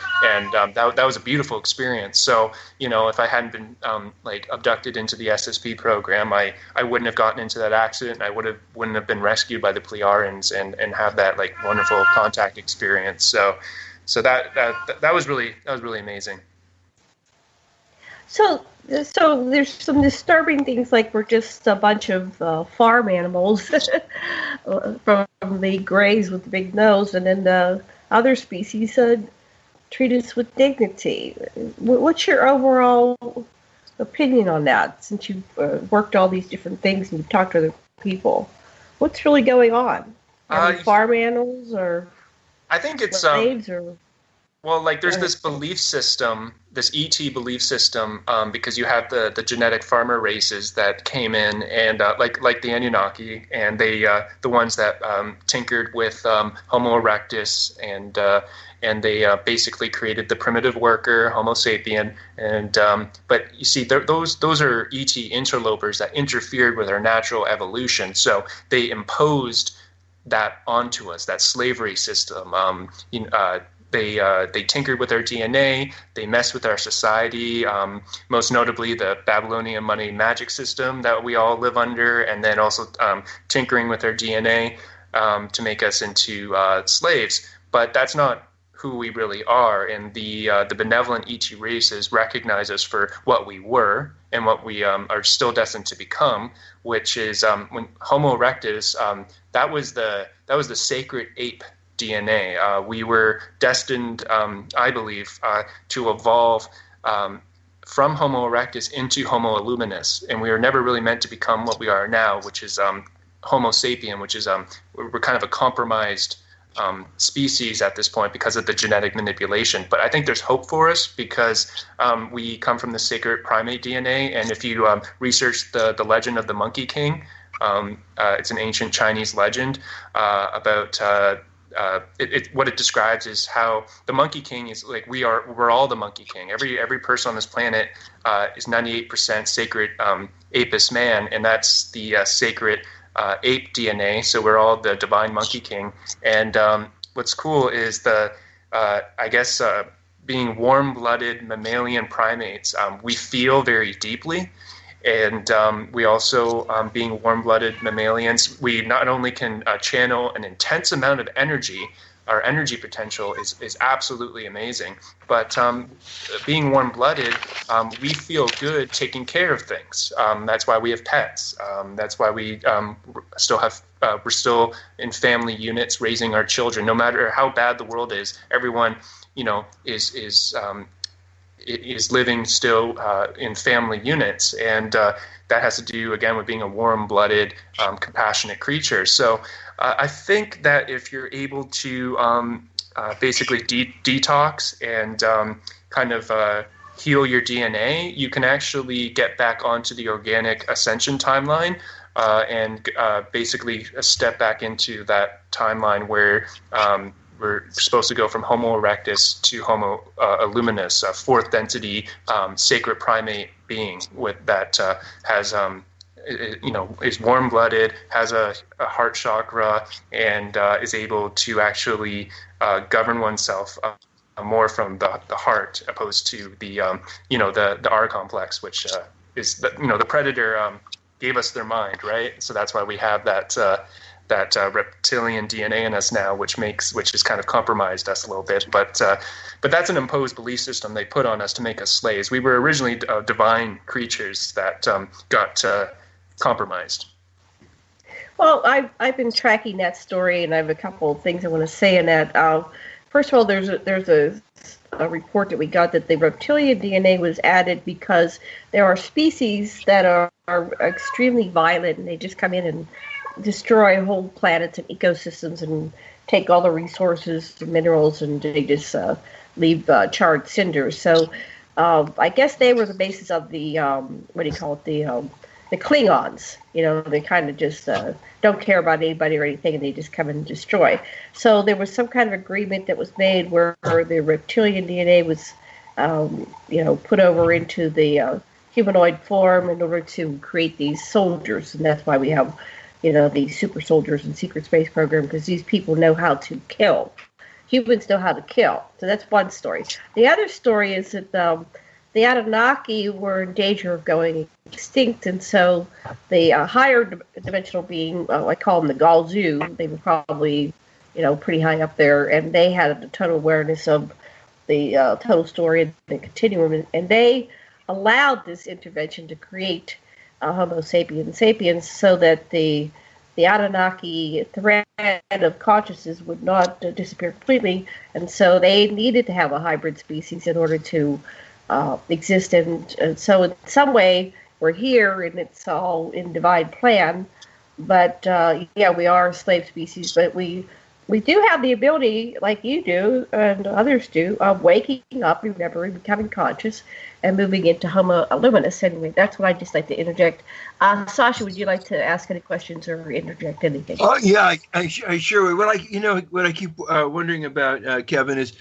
that was a beautiful experience. So if I hadn't been abducted into the SSP program, I wouldn't have gotten into that accident. I wouldn't have been rescued by the Plearans and have that wonderful contact experience. So that was really amazing. So there's some disturbing things, like we're just a bunch of farm animals from the greys with the big nose, and then the other species treat us with dignity. What's your overall opinion on that, since you've worked all these different things and you've talked to other people? What's really going on? Are they farm animals, or I think it's slaves, or... Well, there's this belief system, this ET belief system, because you have the genetic farmer races that came in, and like the Anunnaki, and they the ones that tinkered with Homo erectus, and they basically created the primitive worker, Homo sapien, and but you see, those are ET interlopers that interfered with our natural evolution, so they imposed that onto us, that slavery system. They tinkered with our DNA. They messed with our society, most notably the Babylonian money magic system that we all live under, and then also tinkering with our DNA to make us into slaves. But that's not who we really are, and the benevolent ET races recognize us for what we were and what we are still destined to become, which is when Homo erectus, that was the sacred ape DNA. We were destined, I believe, to evolve from Homo erectus into Homo illuminus, and we were never really meant to become what we are now, which is Homo sapien, which is we're kind of a compromised species at this point because of the genetic manipulation. But I think there's hope for us because we come from the sacred primate DNA, and if you research the legend of the Monkey King, it's an ancient Chinese legend about what it describes is how the Monkey King is like we're all the Monkey King. Every person on this planet is 98% sacred apis man, and that's the sacred ape DNA. So we're all the divine Monkey King. And what's cool is being warm-blooded mammalian primates, we feel very deeply. And we also, being warm-blooded mammalians, we not only can channel an intense amount of energy. Our energy potential is absolutely amazing. But being warm-blooded, we feel good taking care of things. That's why we have pets. That's why we we're still in family units raising our children. No matter how bad the world is, everyone, is living still in family units, and that has to do again with being a warm-blooded, compassionate creature. So I think that if you're able to basically detox and kind of heal your DNA, you can actually get back onto the organic ascension timeline and basically step back into that timeline where we're supposed to go from Homo erectus to Homo illuminus, a fourth density sacred primate being with that has is warm-blooded, has a heart chakra, and is able to actually govern oneself more from the heart, opposed to the R complex, which is the predator gave us their mind, right? So that's why we have that reptilian DNA in us now, which has kind of compromised us a little bit. But that's an imposed belief system they put on us to make us slaves. We were originally divine creatures that got compromised. Well, I've been tracking that story, and I have a couple of things I want to say in that. First of all, there's a report that we got that the reptilian DNA was added because there are species that are extremely violent, and they just come in and destroy whole planets and ecosystems and take all the resources and minerals, and they just leave charred cinders. So I guess they were the basis of the the Klingons. They kind of just don't care about anybody or anything, and they just come and destroy. So there was some kind of agreement that was made where the reptilian DNA was put over into the humanoid form in order to create these soldiers, and that's why we have these super soldiers and secret space program, because these people know how to kill. Humans know how to kill. So that's one story. The other story is that the Anunnaki were in danger of going extinct, and so the higher dimensional being, I call them the Galzu, they were probably, pretty high up there, and they had a total awareness of the total story and the continuum, and they allowed this intervention to create Homo sapiens sapiens, so that the Anunnaki thread of consciousness would not disappear completely, and so they needed to have a hybrid species in order to exist, and so in some way we're here, and it's all in divine plan. But we are a slave species, but we do have the ability, like you do and others do, of waking up, remembering, becoming conscious, and moving into Homo luminous. Anyway, that's what I'd just like to interject. Sasha, would you like to ask any questions or interject anything? Oh, yeah, I sure would. What I keep wondering about, Kevin, is,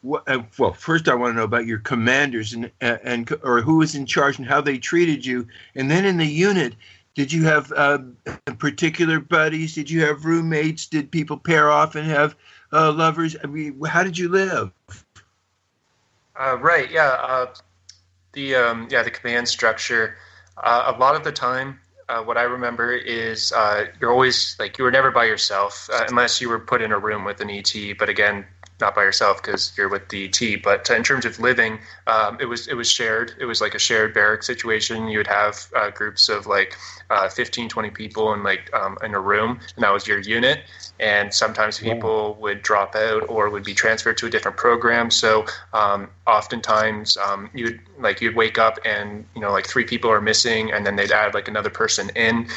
well, first I want to know about your commanders and or who was in charge and how they treated you, and then in the unit, did you have particular buddies? Did you have roommates? Did people pair off and have lovers? I mean, how did you live? Right. Yeah. The command structure. A lot of the time, what I remember is you're always you were never by yourself unless you were put in a room with an ET. But again, not by yourself because you're with the ET. But in terms of living, it was shared. It was like a shared barrack situation. You would have groups of 15, 20 people in in a room, and that was your unit. And sometimes people would drop out or would be transferred to a different program. So oftentimes you'd wake up and 3 people are missing, and then they'd add another person in.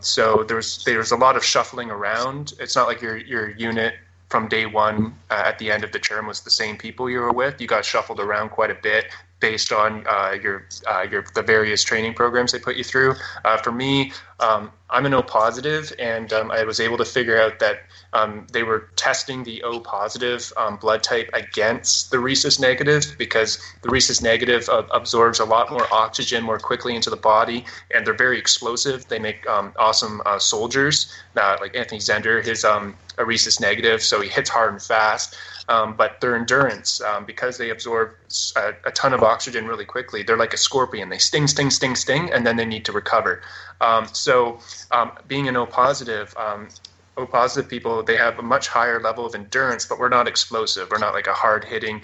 So there was a lot of shuffling around. It's not like your unit from day one at the end of the term was the same people you were with. You got shuffled around quite a bit based on the various training programs they put you through. For me, I'm an O positive, and I was able to figure out that they were testing the O positive blood type against the rhesus negative, because the rhesus negative absorbs a lot more oxygen more quickly into the body, and they're very explosive. They make awesome soldiers. Like Anthony Zender, his a rhesus negative, so he hits hard and fast. but their endurance, because they absorb a ton of oxygen really quickly, they're like a scorpion. They sting, sting, sting, sting, and then they need to recover. So being an O-positive people, they have a much higher level of endurance, but we're not explosive. We're not like a hard-hitting,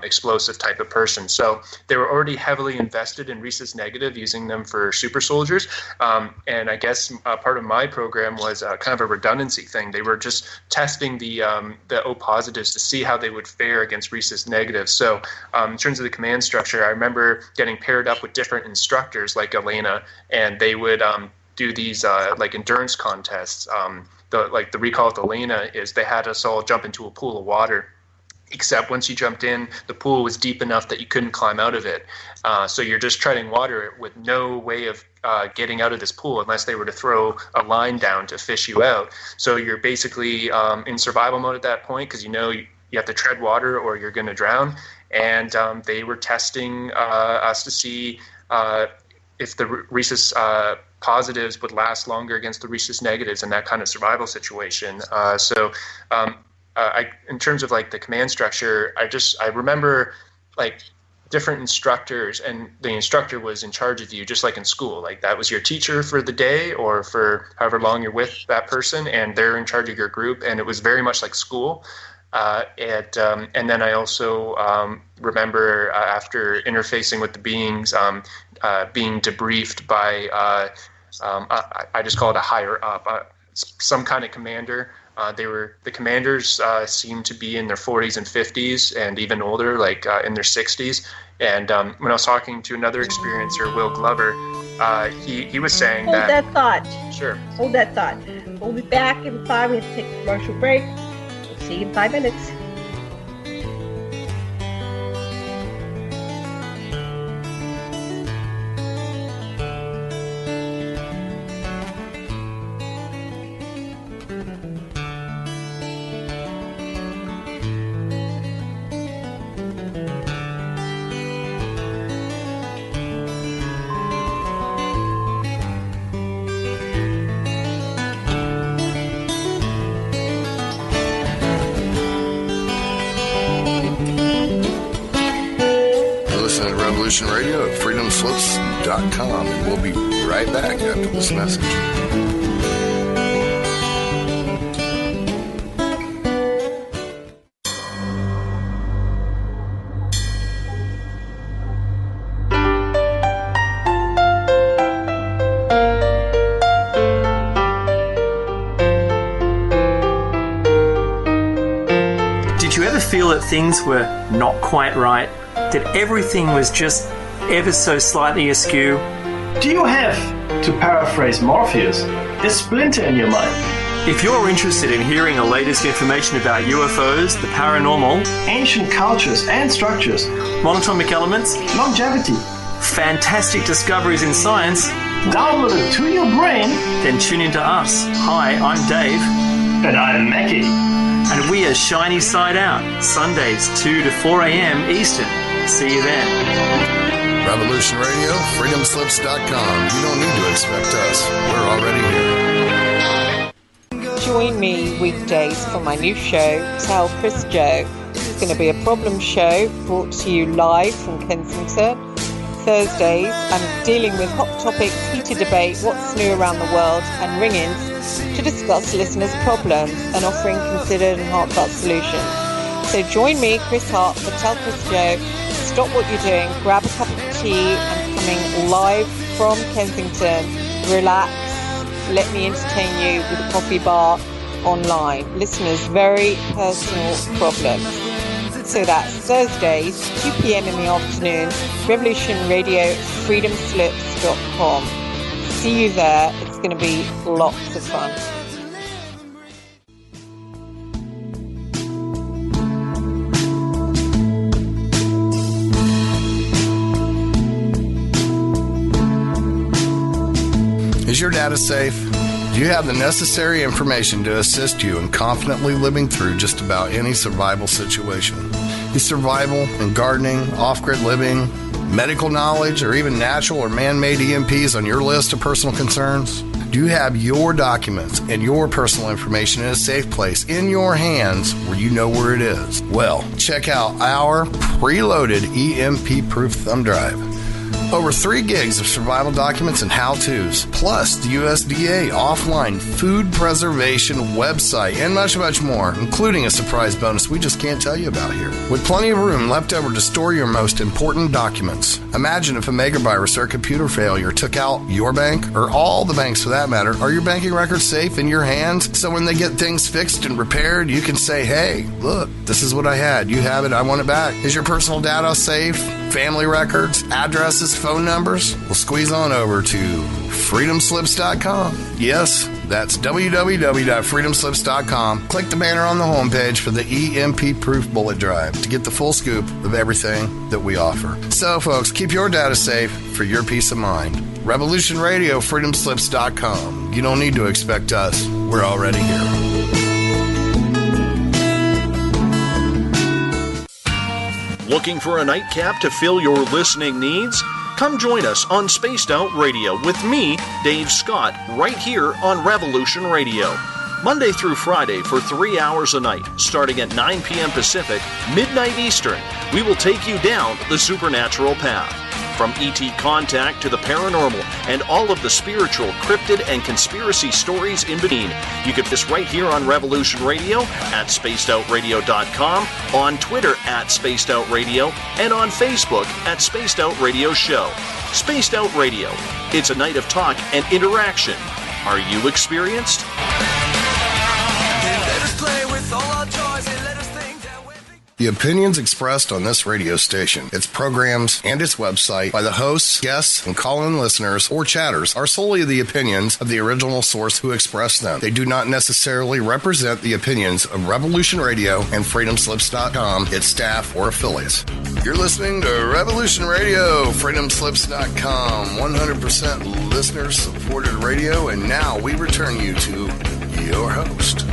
explosive type of person. So they were already heavily invested in rhesus negative, using them for super soldiers. And I guess part of my program was kind of a redundancy thing. They were just testing the O-positives to see how they would fare against rhesus negatives. So in terms of the command structure, I remember getting paired up with different instructors like Elena, and they would do these like endurance contests. The recall with Elena is they had us all jump into a pool of water, except once you jumped in, the pool was deep enough that you couldn't climb out of it. So you're just treading water with no way of getting out of this pool unless they were to throw a line down to fish you out. So you're basically in survival mode at that point, because you have to tread water or you're going to drown. And they were testing us to see if the rhesus positives would last longer against the rhesus negatives in that kind of survival situation. In terms of like the command structure, I remember like different instructors, and the instructor was in charge of you, just like in school. Like that was your teacher for the day or for however long you're with that person, and they're in charge of your group. And it was very much like school. And then I also remember after interfacing with the beings, being debriefed by I just call it a higher up, some kind of commander. The commanders seemed to be in their 40s and 50s and even older, like in their 60s. And when I was talking to another experiencer, Will Glover, he was saying Hold that thought. Sure. Hold that thought. We'll be back in 5 minutes. Take a commercial break. We'll see you in 5 minutes. Radio at freedomslips.com, and we'll be right back after this message. Did you ever feel that things were not quite right? That everything was just ever so slightly askew? Do you have, to paraphrase Morpheus, a splinter in your mind? If you're interested in hearing the latest information about UFOs, the paranormal, ancient cultures and structures, monatomic elements, longevity, fantastic discoveries in science, downloaded to your brain, then tune into us. Hi, I'm Dave. And I'm Mackie. And we are Shiny Side Out, Sundays 2 to 4 a.m. Eastern. See you then. Revolution Radio, freedomslips.com. You don't need to expect us. We're already here. Join me weekdays for my new show, Tell Chris Joe. It's going to be a problem show brought to you live from Kensington. Thursdays, I'm dealing with hot topics, heated debate, what's new around the world, and ring-ins to discuss listeners' problems and offering considered and heartfelt solutions. So join me, Chris Hart, for Tell Chris Joe. Stop what you're doing, grab a cup of tea, and coming live from Kensington. Relax, let me entertain you with a coffee bar online. Listeners' very personal problems. So that's Thursdays, 2 p.m. in the afternoon, Revolution Radio, freedomslips.com. See you there. It's going to be lots of fun. Is your data safe? Do you have the necessary information to assist you in confidently living through just about any survival situation? Is survival and gardening, off-grid living, medical knowledge, or even natural or man-made EMPs on your list of personal concerns? Do you have your documents and your personal information in a safe place in your hands where you know where it is? Well, check out our preloaded EMP-proof thumb drive. Over 3 gigs of survival documents and how-tos, plus the USDA offline food preservation website, and much, much more, including a surprise bonus we just can't tell you about here. With plenty of room left over to store your most important documents. Imagine if a megavirus or a computer failure took out your bank, or all the banks for that matter. Are your banking records safe in your hands? So when they get things fixed and repaired, you can say, hey, look, this is what I had. You have it. I want it back. Is your personal data safe? Family records, addresses, phone numbers? Well, squeeze on over to freedomslips.com. Yes, that's www.freedomslips.com. Click the banner on the homepage for the EMP-proof bullet drive to get the full scoop of everything that we offer. So, folks, keep your data safe for your peace of mind. Revolution Radio, freedomslips.com. You don't need to expect us. We're already here. Looking for a nightcap to fill your listening needs? Come join us on Spaced Out Radio with me, Dave Scott, right here on Revolution Radio. Monday through Friday for 3 hours a night, starting at 9 p.m. Pacific, midnight Eastern, we will take you down the supernatural path. From ET contact to the paranormal and all of the spiritual, cryptid, and conspiracy stories in between. You get this right here on Revolution Radio, at spacedoutradio.com, on Twitter at Spaced Out Radio, and on Facebook at Spaced Out Radio Show. Spaced Out Radio. It's a night of talk and interaction. Are you experienced? Let us play with all our toys and let us think that we're big. The opinions expressed on this radio station, its programs, and its website by the hosts, guests, and call-in listeners or chatters are solely the opinions of the original source who expressed them. They do not necessarily represent the opinions of Revolution Radio and freedomslips.com, its staff, or affiliates. You're listening to Revolution Radio, freedomslips.com, 100% listener-supported radio, and now we return you to your host.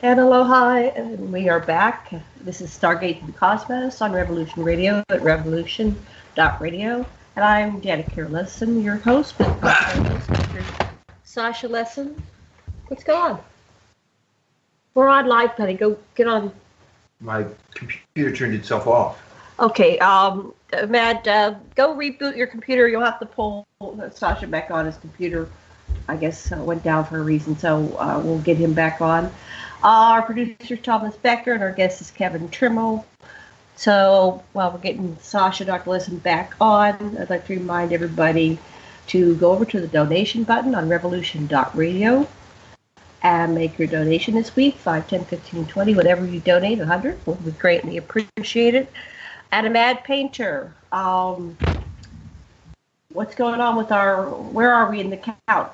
And aloha, and we are back. This is Stargate and the Cosmos on Revolution Radio at revolution.radio. And I'm Danica Lesson, your host, with Mr. Sasha Lesson. What's going on? We're on live, Penny. Go get on. My computer turned itself off. Okay, Matt, go reboot your computer. You'll have to pull Sasha back on. His computer, I guess, went down for a reason, so we'll get him back on. Our producer is Thomas Becker, and our guest is Kevin Trimmel. So while we're getting Sasha, Dr. Lesson back on, I'd like to remind everybody to go over to the donation button on revolution.radio and make your donation this week, 5, 10, 15, 20, whatever you donate, 100, will be greatly appreciated. And a Mad Painter, what's going on with where are we in the count?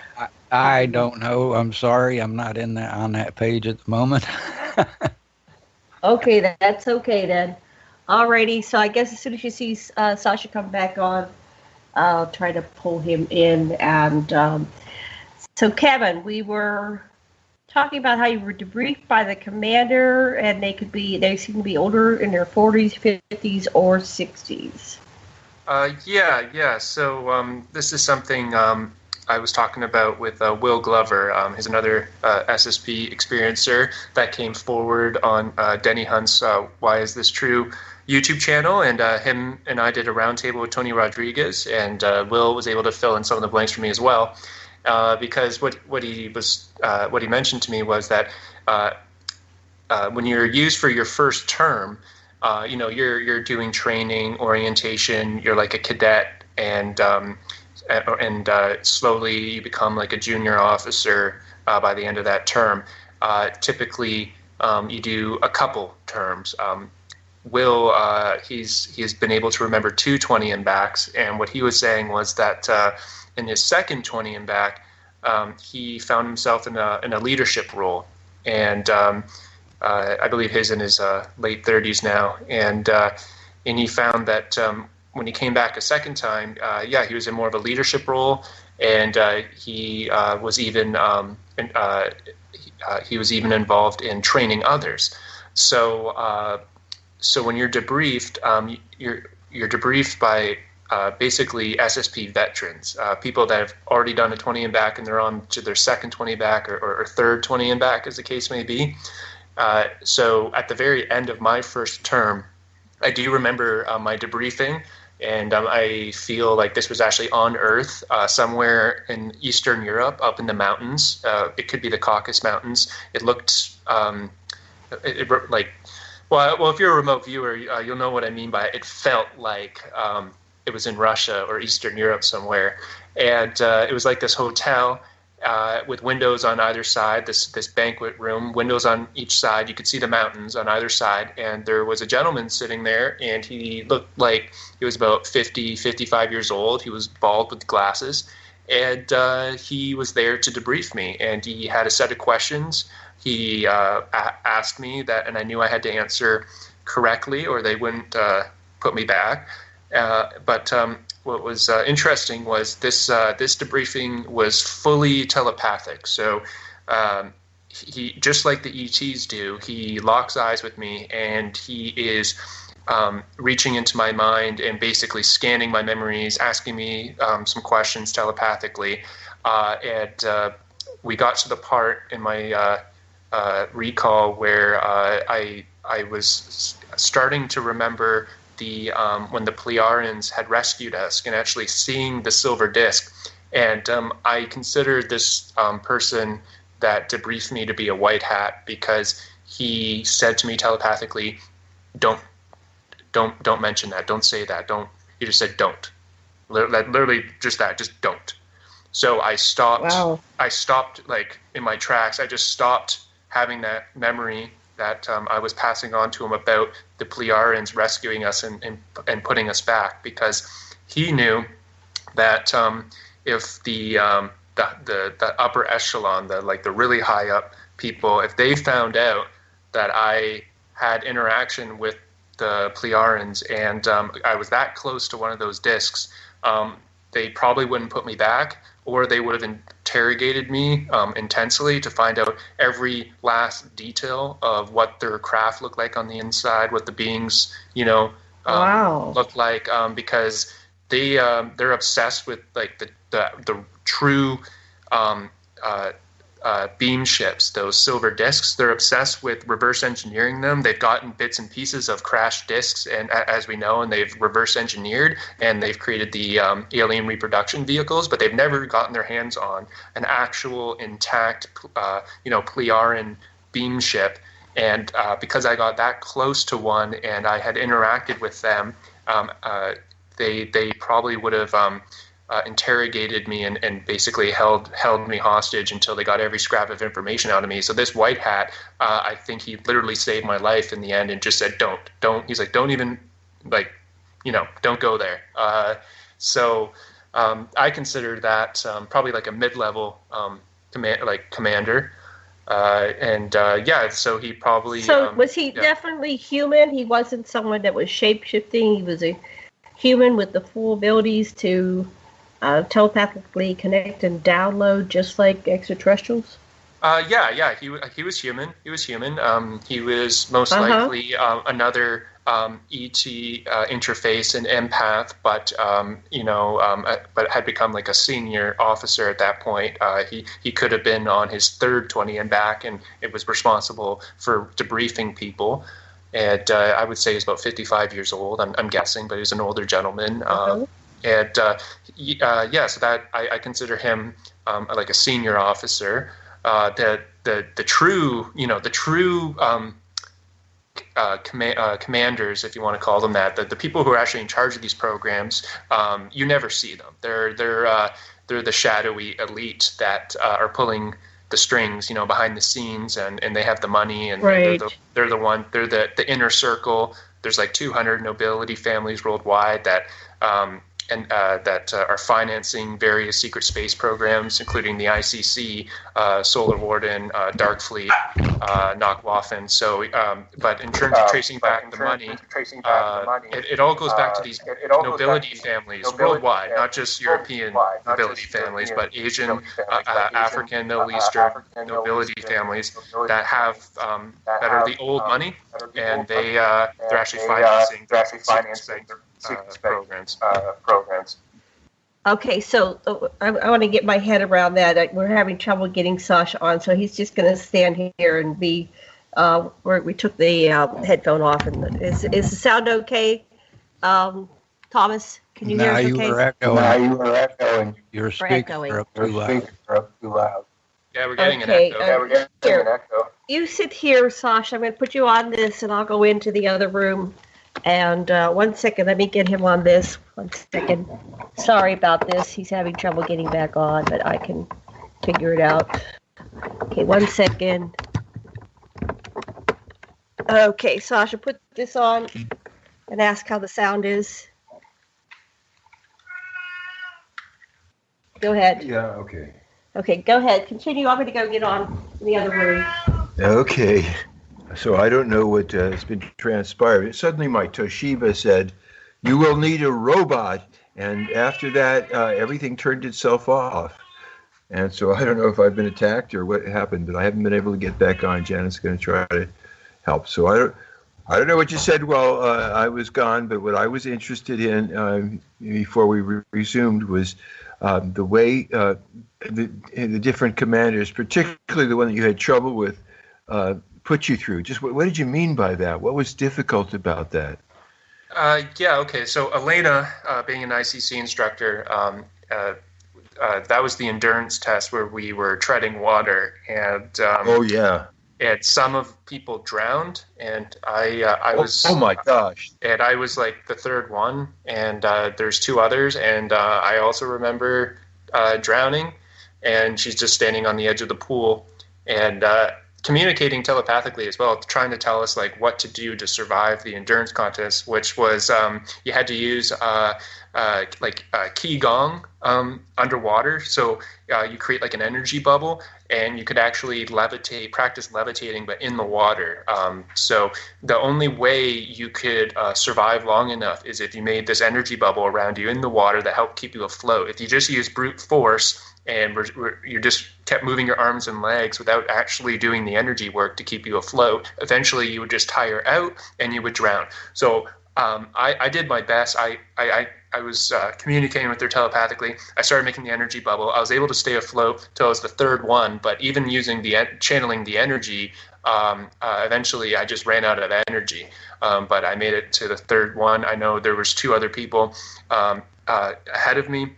I don't know. I'm sorry. I'm not on that page at the moment. Okay, that's okay then. Alrighty, so I guess as soon as you see Sasha come back on, I'll try to pull him in. And so, Kevin, we were talking about how you were debriefed by the commander, and they seem to be older, in their 40s, 50s, or 60s. Yeah. So this is something I was talking about with Will Glover. He's another SSP experiencer that came forward on Denny Hunt's Why Is This True YouTube channel, and him and I did a roundtable with Tony Rodriguez, and Will was able to fill in some of the blanks for me as well, because what he mentioned to me was that when you're used for your first term, you're doing training, orientation, you're like a cadet, and slowly you become like a junior officer by the end of that term. Typically, you do a couple terms. Will, he's been able to remember 2 20 and backs, and what he was saying was that in his second 20 and back, he found himself in a leadership role, and I believe he's in his late 30s now, and he found that when he came back a second time, he was in more of a leadership role, and he was even involved in training others. So when you're debriefed, you're debriefed by basically SSP veterans, people that have already done a 20 and back and they're on to their second 20 and back or third 20 and back, as the case may be. So at the very end of my first term, I do remember my debriefing, and I feel like this was actually on Earth, somewhere in Eastern Europe, up in the mountains. It could be the Caucasus Mountains. It looked like, well, if you're a remote viewer, you'll know what I mean by it. It felt like it was in Russia or Eastern Europe somewhere, and it was like this hotel with windows on either side, this banquet room, windows on each side. You could see the mountains on either side, and there was a gentleman sitting there, and he looked like he was about 50, 55 years old. He was bald with glasses, and he was there to debrief me, and he had a set of questions. He asked me that, and I knew I had to answer correctly or they wouldn't put me back. But what was interesting was this debriefing was fully telepathic. So he, just like the ETs do, he locks eyes with me, and he is reaching into my mind and basically scanning my memories, asking me some questions telepathically. And we got to the part in my recall where I was starting to remember when the Pleiadians had rescued us and actually seeing the silver disc. And I considered this person that debriefed me to be a white hat, because he said to me telepathically, don't mention that, don't say that, he just said don't. Literally just that, just don't. So I stopped. Wow. I stopped, like, in my tracks. I just stopped having that memory that I was passing on to him about the Pleiadians rescuing us and putting us back, because he knew that if the upper echelon, the really high up people, if they found out that I had interaction with the Pleiadians and I was that close to one of those discs, they probably wouldn't put me back, or they would have interrogated me intensely to find out every last detail of what their craft looked like on the inside, what the beings, looked like, because they're obsessed with, like, the true beam ships, those silver discs. They're obsessed with reverse engineering them. They've gotten bits and pieces of crashed discs, and as we know, and they've reverse engineered, and they've created the alien reproduction vehicles, but they've never gotten their hands on an actual intact, Pleiadian beam ship. And because I got that close to one and I had interacted with them, they probably would have interrogated me and basically held me hostage until they got every scrap of information out of me. So this white hat, I think he literally saved my life in the end and just said, don't. He's like, don't even, like, don't go there. So I consider that probably like a mid-level commander. So he probably... So was he definitely human? He wasn't someone that was shape-shifting. He was a human with the full abilities to telepathically connect and download, just like extraterrestrials? He was human. He was human. He was most likely another ET interface, an empath, but but had become like a senior officer at that point. He could have been on his third 20 and back, and it was responsible for debriefing people. And I would say he's about 55 years old. I'm guessing, but he's an older gentleman. So that I consider him like a senior officer. The true commanders, if you want to call them that, the people who are actually in charge of these programs, you never see them. They're the shadowy elite that are pulling the strings, behind the scenes, and they have the money, and right. they're the inner circle. There's like 200 nobility families worldwide that that are financing various secret space programs, including the ICC, Solar Warden, Dark Fleet, Nakwaffen. So, but in terms of tracing back the money, it all goes back to these nobility families worldwide, not just European nobility families, but Asian, African, Middle Eastern nobility families that have that are the old money, and they're actually financing secret programs. Okay, so I want to get my head around that. We're having trouble getting Sasha on, so he's just going to stand here and be. We took the headphone off, and is the sound okay? Thomas, can you hear us okay? You were echoing. Your speakers are up too loud. Yeah, we're getting an echo. You sit here, Sasha. I'm going to put you on this, and I'll go into the other room. And 1 second, let me get him on this. 1 second. Sorry about this. He's having trouble getting back on, but I can figure it out. Okay, 1 second. Okay, Sasha, put this on and ask how the sound is. Go ahead. Yeah, okay. Okay, go ahead. Continue. I'm going to go get on in the other room. Okay. So I don't know what has been transpired. Suddenly my Toshiba said, "You will need a robot." And after that, everything turned itself off. And so I don't know if I've been attacked or what happened, but I haven't been able to get back on. Janet's going to try to help. So I don't know what you said while I was gone, but what I was interested in before we resumed was the way the different commanders, particularly the one that you had trouble with, put you through. Just what did you mean by that? What was difficult about that? Yeah, okay. So Elena, being an ICC instructor, that was the endurance test where we were treading water, and and some of people drowned, and I was. Oh my gosh! And I was like the third one, and there's two others, and I also remember drowning, and she's just standing on the edge of the pool, and communicating telepathically as well, trying to tell us like what to do to survive the endurance contest, which was you had to use qigong underwater. So you create like an energy bubble, and you could actually practice levitating, but in the water. So the only way you could survive long enough is if you made this energy bubble around you in the water that helped keep you afloat. If you just use brute force and you just kept moving your arms and legs without actually doing the energy work to keep you afloat, eventually you would just tire out and you would drown. So I did my best. I was communicating with her telepathically. I started making the energy bubble. I was able to stay afloat till I was the third one, but even using channeling the energy, eventually I just ran out of energy. But I made it to the third one. I know there was two other people ahead of me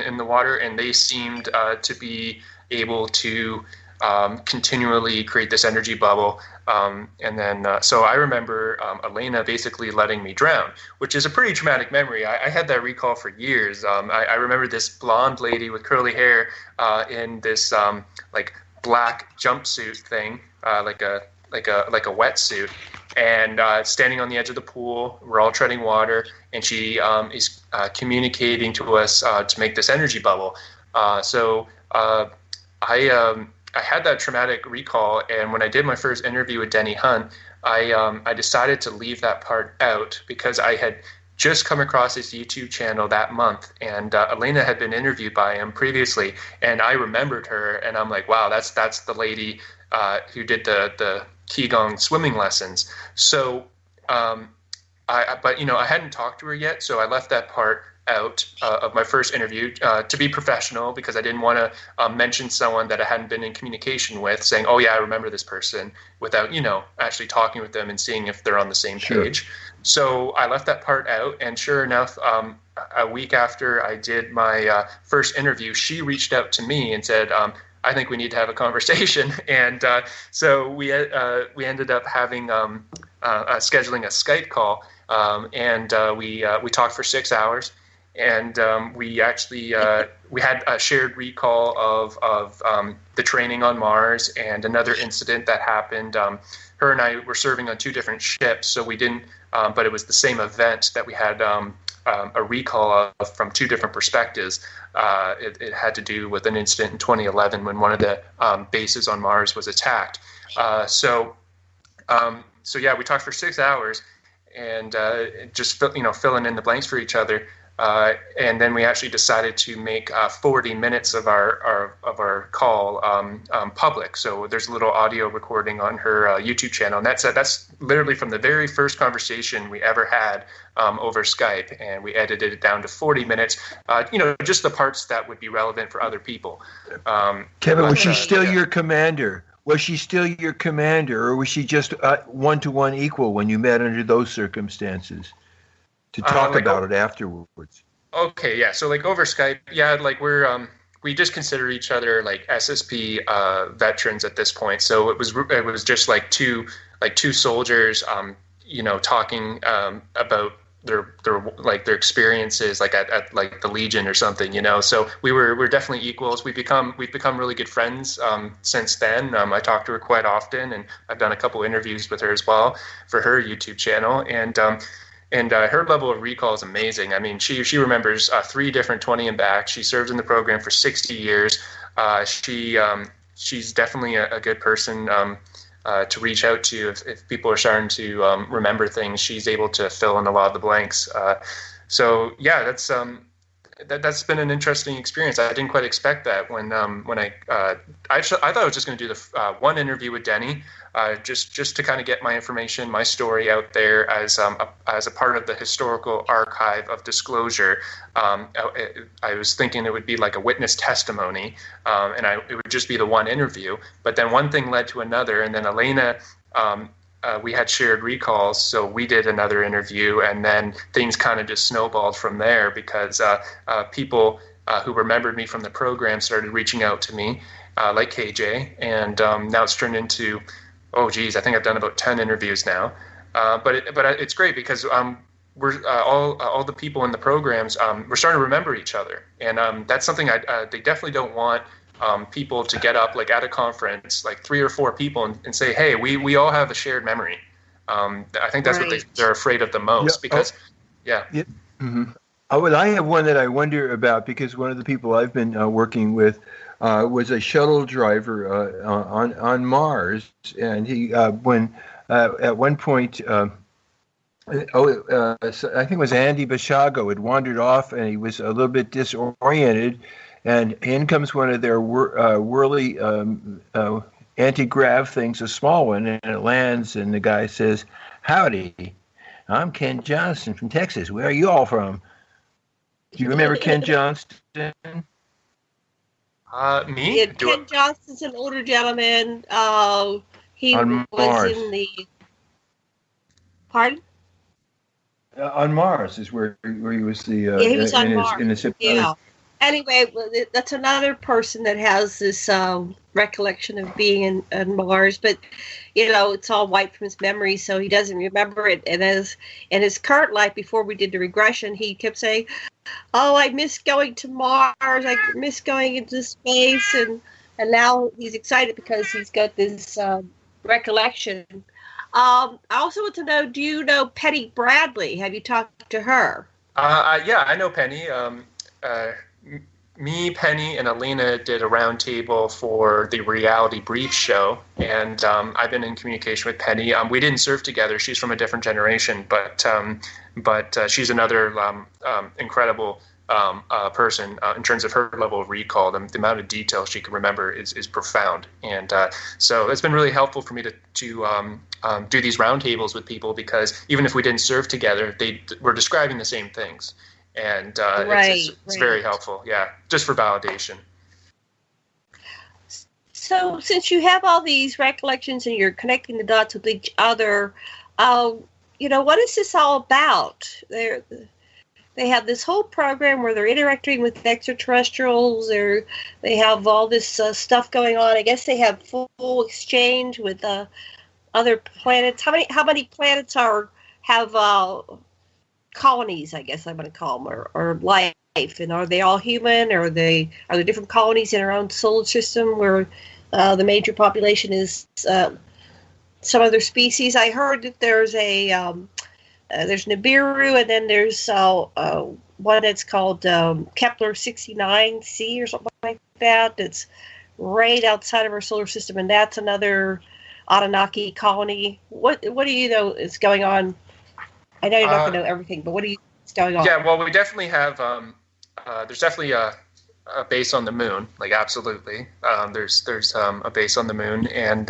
in the water, and they seemed to be able to continually create this energy bubble. And then, so I remember Elena basically letting me drown, which is a pretty traumatic memory. I had that recall for years. I remember this blonde lady with curly hair in this like black jumpsuit thing, like a wetsuit, and standing on the edge of the pool. We're all treading water, and she is communicating to us to make this energy bubble. So I had that traumatic recall, and when I did my first interview with Denny Hunt, I decided to leave that part out because I had just come across his YouTube channel that month, and Elena had been interviewed by him previously, and I remembered her, and I'm like, wow, that's the lady who did the Qigong swimming lessons. So, but I hadn't talked to her yet, so I left that part out of my first interview to be professional, because I didn't want to mention someone that I hadn't been in communication with, saying, oh yeah, I remember this person, without actually talking with them and seeing if they're on the same page. So I left that part out, and sure enough, a week after I did my first interview, she reached out to me and said, I think we need to have a conversation. And so we ended up having scheduling a Skype call, and we talked for 6 hours. And we actually we had a shared recall of the training on Mars and another incident that happened. Her and I were serving on two different ships, so we didn't, but it was the same event that we had a recall of from two different perspectives. It had to do with an incident in 2011 when one of the bases on Mars was attacked. So yeah, we talked for 6 hours and just filling in the blanks for each other. And then we actually decided to make 40 minutes of our call public. So there's a little audio recording on her YouTube channel, and that's literally from the very first conversation we ever had over Skype, and we edited it down to 40 minutes. Just the parts that would be relevant for other people. Kevin, was she still your commander? Was she still your commander, or was she just one-to-one equal when you met under those circumstances? To talk about it afterwards. Okay, yeah. So like over Skype, yeah, like we just consider each other like SSP veterans at this point. So it was just like two soldiers, talking about their experiences like at like the Legion or something, So we're definitely equals. We've become really good friends since then. I talk to her quite often, and I've done a couple interviews with her as well for her YouTube channel, and her level of recall is amazing. I mean, she remembers 3 different 20 and back. She served in the program for 60 years. She's definitely a good person to reach out to if people are starting to remember things. She's able to fill in a lot of the blanks. So yeah, that's been an interesting experience. I didn't quite expect that when I thought I was just going to do the one interview with Denny, just to kind of get my information, my story out there as a part of the historical archive of disclosure. I was thinking it would be like a witness testimony, and it would just be the one interview. But then one thing led to another, and then Elena. We had shared recalls, so we did another interview, and then things kind of just snowballed from there because people who remembered me from the program started reaching out to me, like KJ, and now it's turned into, I think I've done about 10 interviews now. But it's great because we're all the people in the programs, we're starting to remember each other, and that's something they definitely don't want. People to get up like at a conference, like 3 or 4 people, and say, "Hey, we all have a shared memory." I think that's what they're afraid of the most because, yeah. Mm-hmm. Well, I have one that I wonder about because one of the people I've been working with was a shuttle driver on Mars, and he when at one point. I think it was Andy Bashago had wandered off, and he was a little bit disoriented. And in comes one of their whirly anti-grav things, a small one, and it lands, and the guy says, "Howdy, I'm Ken Johnston from Texas. Where are you all from?" Do you remember Ken Johnston? Me? Yeah, Ken Johnston's an older gentleman. He on was Mars. in the... Pardon? On Mars is where he was the... yeah, he was on Mars. In his yeah. Anyway, that's another person that has this recollection of being in Mars, but it's all wiped from his memory, so he doesn't remember it. And as in his current life, before we did the regression, he kept saying, "Oh, I miss going to Mars. I miss going into space," and now he's excited because he's got this recollection. I also want to know: do you know Penny Bradley? Have you talked to her? Yeah, I know Penny. Me, Penny, and Elena did a roundtable for the Reality Brief show, and I've been in communication with Penny. We didn't serve together; she's from a different generation, but she's another incredible person in terms of her level of recall. The amount of detail she can remember is profound, and so it's been really helpful for me to do these roundtables with people because even if we didn't serve together, they were describing the same things. And it's very helpful, just for validation. So since you have all these recollections and you're connecting the dots with each other, what is this all about? They have this whole program where they're interacting with extraterrestrials. They have all this stuff going on. I guess they have full exchange with other planets. How many planets have colonies, I guess I'm going to call them, or life. And are they all human? Or are there different colonies in our own solar system where the major population is some other species? I heard that there's there's Nibiru, and then there's one that's called Kepler 69c or something like that. That's right outside of our solar system, and that's another Anunnaki colony. What do you know is going on? I know you're not going to know everything, but what do you know is going on? Yeah, well, we definitely have. There's definitely a base on the moon, like absolutely. There's a base on the moon, and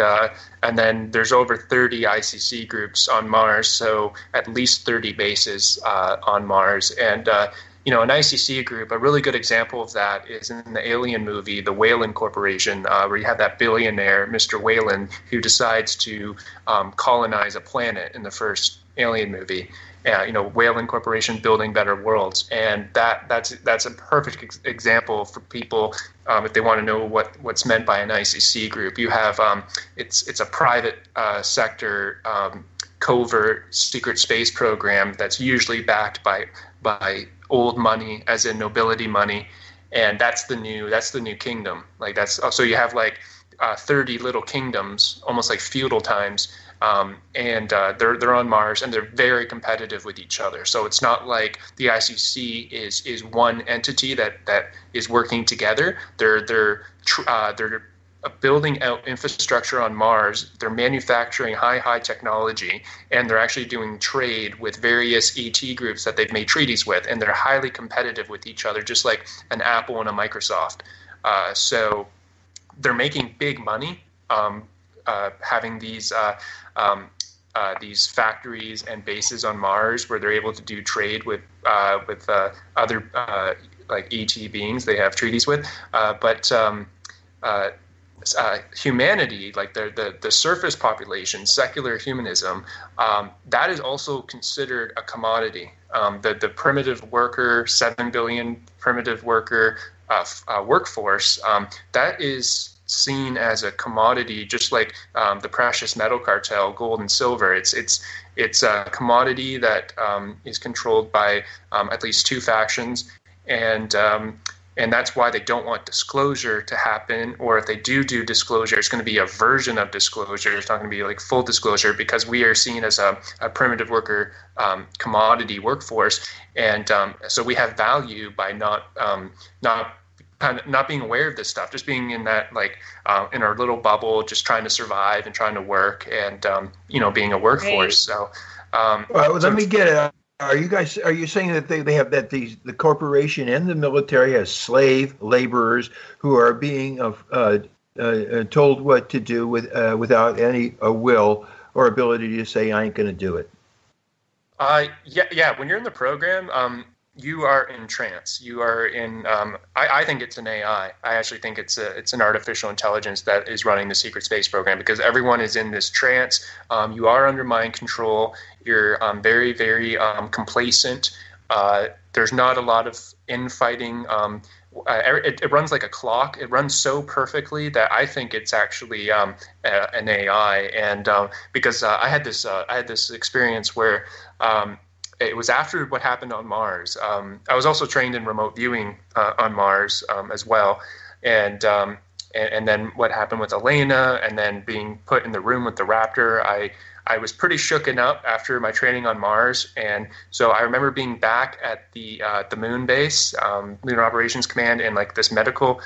then there's over 30 ICC groups on Mars, so at least 30 bases on Mars. And an ICC group, a really good example of that is in the Alien movie, the Weyland Corporation, where you have that billionaire, Mr. Weyland, who decides to colonize a planet in the first Alien movie. Weyland Corporation building better worlds, and that's a perfect example for people if they want to know what's meant by an ICC group. You have it's a private sector covert secret space program that's usually backed by old money, as in nobility money, and that's the new kingdom. Like so you have 30 little kingdoms, almost like feudal times. And they're on Mars, and they're very competitive with each other. So it's not like the ICC is one entity that is working together. They're building out infrastructure on Mars. They're manufacturing high technology, and they're actually doing trade with various ET groups that they've made treaties with, and they're highly competitive with each other, just like an Apple and a Microsoft. So they're making big money. Having these factories and bases on Mars where they're able to do trade with other like ET beings they have treaties with, but humanity, like the surface population, secular humanism, that is also considered a commodity. The primitive worker, 7 billion primitive worker workforce, that is seen as a commodity, just like the precious metal cartel, gold and silver. It's a commodity that is controlled by at least two factions, and that's why they don't want disclosure to happen. Or if they do disclosure, it's going to be a version of disclosure. It's not going to be like full disclosure, because we are seen as a primitive worker commodity workforce, and so we have value by not being aware of this stuff, just being in that in our little bubble, just trying to survive and trying to work, and being a workforce. Right. So, let me get it. Are you saying that they have that the corporation and the military has slave laborers who are being told what to do without any will or ability to say I ain't going to do it? Yeah. When you're in the program, you are in trance. You are in. I think it's an AI. I actually think it's an artificial intelligence that is running the secret space program, because everyone is in this trance. You are under mind control. You're very, very complacent. There's not a lot of infighting. It runs like a clock. It runs so perfectly that I think it's actually an AI. And because I had this experience where. It was after what happened on Mars. I was also trained in remote viewing on Mars as well, and then what happened with Elena, and then being put in the room with the Raptor. I was pretty shooken up after my training on Mars, and so I remember being back at the moon base, Lunar Operations Command, in like this medical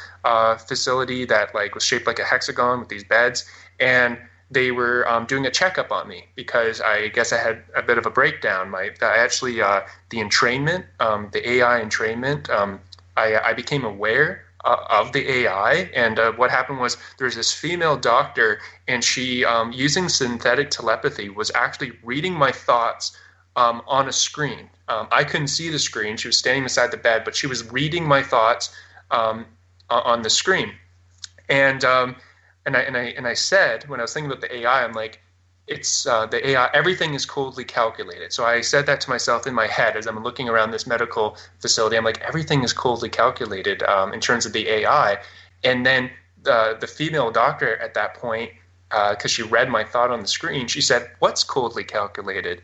facility that was shaped like a hexagon with these beds, and they were doing a checkup on me because I guess I had a bit of a breakdown. The entrainment, the AI entrainment, I became aware of the AI, and what happened was there's this female doctor, and she, using synthetic telepathy, was actually reading my thoughts on a screen. I couldn't see the screen. She was standing beside the bed, but she was reading my thoughts on the screen, and I said, when I was thinking about the AI, I'm like, it's the AI, everything is coldly calculated. So I said that to myself in my head as I'm looking around this medical facility. I'm like, everything is coldly calculated in terms of the AI. And then the female doctor at that point, because she read my thought on the screen, she said, "What's coldly calculated?"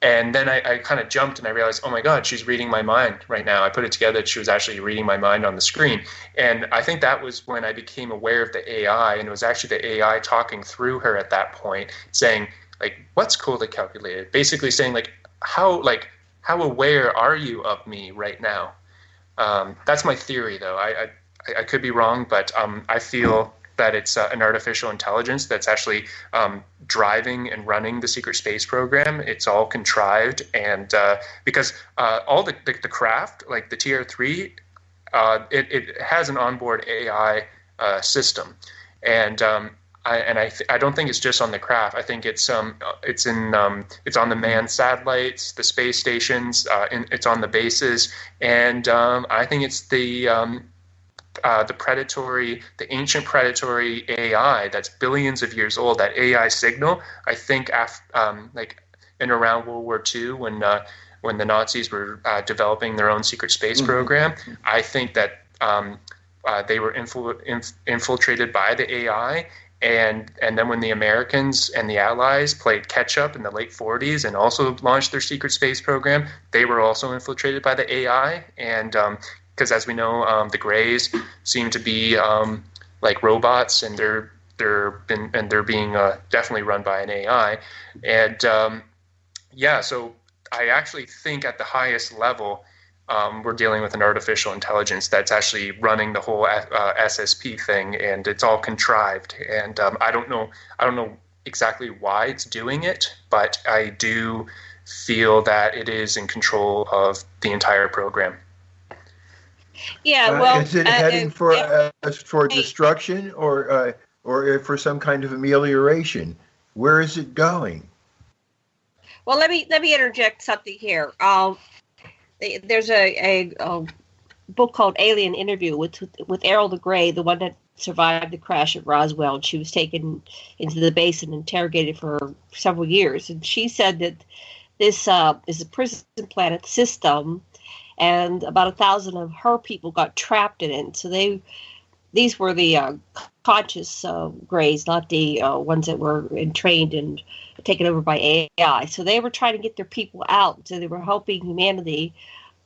And then I kind of jumped and I realized, oh my God, she's reading my mind right now. I put it together that she was actually reading my mind on the screen. And I think that was when I became aware of the AI, and it was actually the AI talking through her at that point, saying, like, what's coldly calculated? Basically saying, like, how aware are you of me right now? That's my theory, though. I could be wrong, but I feel that it's an artificial intelligence that's actually driving and running the secret space program. It's all contrived, and because all the craft, like the TR-3, it has an onboard AI system, and I don't think it's just on the craft. I think it's on the manned satellites, the space stations, it's on the bases, and I think it's the ancient predatory AI that's billions of years old. That AI signal, I think, like in around World War II, when the Nazis were developing their own secret space program, I think that they were infiltrated by the AI. And then when the Americans and the Allies played catch up in the late 40s and also launched their secret space program, they were also infiltrated by the AI. And because, as we know, the Greys seem to be like robots, and they're being definitely run by an AI. And so I actually think at the highest level, we're dealing with an artificial intelligence that's actually running the whole SSP thing, and it's all contrived. And I don't know exactly why it's doing it, but I do feel that it is in control of the entire program. Yeah, well, is it heading for destruction or for some kind of amelioration? Where is it going? Well, let me interject something here. There's a book called Alien Interview with Errol the Grey, the one that survived the crash at Roswell. And she was taken into the base and interrogated for several years. And she said that this is a prison planet system, and about 1,000 of her people got trapped in it. So these were the conscious Greys, not the ones that were entrained and taken over by AI. So they were trying to get their people out. So they were helping humanity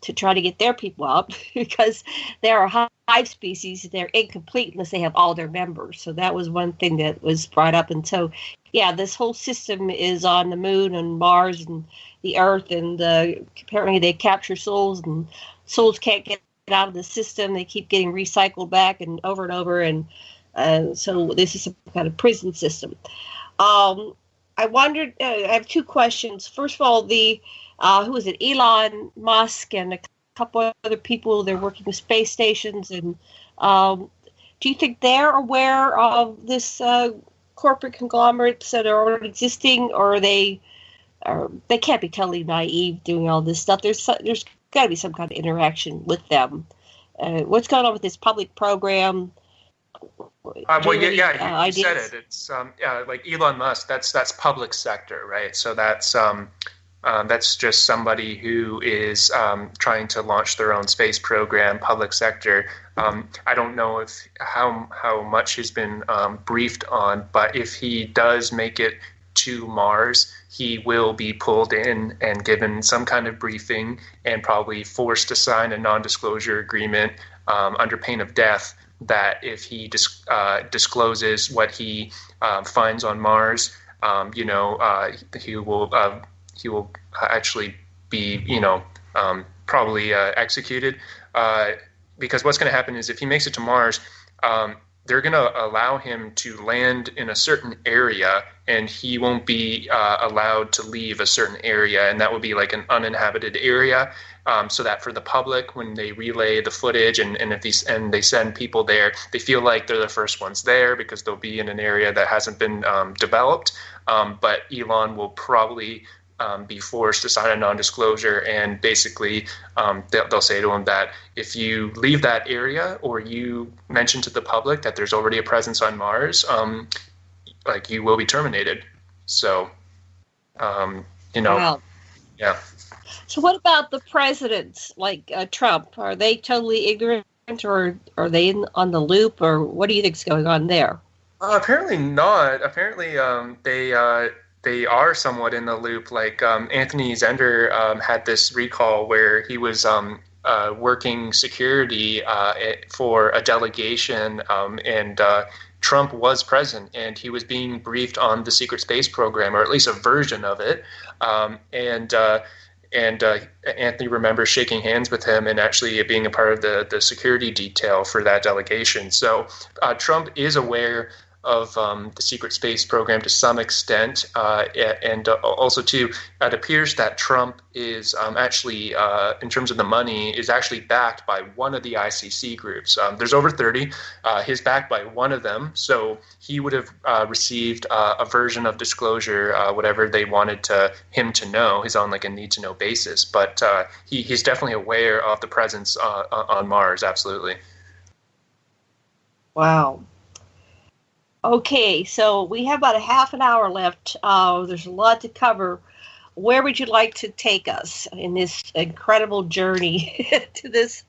to try to get their people out because they are a hive species. They're incomplete unless they have all their members. So that was one thing that was brought up. And so, yeah, this whole system is on the moon and Mars and the Earth, and apparently they capture souls, and souls can't get out of the system. They keep getting recycled back and over, and so this is some kind of prison system. I wondered, I have two questions. First of all, who is it, Elon Musk and a couple other people, they're working with space stations, and do you think they're aware of this corporate conglomerates that are already existing, or they can't be totally naive doing all this stuff? There's got to be some kind of interaction with them. What's going on with this public program? You said it. It's like Elon Musk. That's public sector, right? So that's just somebody who is trying to launch their own space program, public sector. I don't know how much has been briefed on, but if he does make it to Mars, he will be pulled in and given some kind of briefing and probably forced to sign a non-disclosure agreement under pain of death, that if he discloses what he finds on Mars, he will actually be, probably executed. Because what's going to happen is if he makes it to Mars, they're going to allow him to land in a certain area, and he won't be allowed to leave a certain area, and that would be like an uninhabited area. So that for the public, when they relay the footage and they send people there, they feel like they're the first ones there because they'll be in an area that hasn't been developed. But Elon will probably be forced to sign a non-disclosure, and basically they'll say to him that if you leave that area or you mention to the public that there's already a presence on Mars, like you will be terminated. So, Wow. Yeah. So what about the presidents like Trump? Are they totally ignorant, or are they on the loop, or what do you think's going on there? Apparently not. Apparently they are somewhat in the loop. Like Anthony Zender had this recall where he was working security for a delegation, and Trump was present, and he was being briefed on the secret space program, or at least a version of it. And Anthony remembers shaking hands with him and actually being a part of the security detail for that delegation. So Trump is aware of the secret space program to some extent, and also too, it appears that Trump is actually, in terms of the money, is actually backed by one of the ICC groups. There's over 30. He's backed by one of them, so he would have received a version of disclosure, whatever they wanted him to know. He's on like a need-to-know basis, but he's definitely aware of the presence on Mars. Absolutely. Wow. Okay, so we have about a half an hour left. There's a lot to cover. Where would you like to take us in this incredible journey to this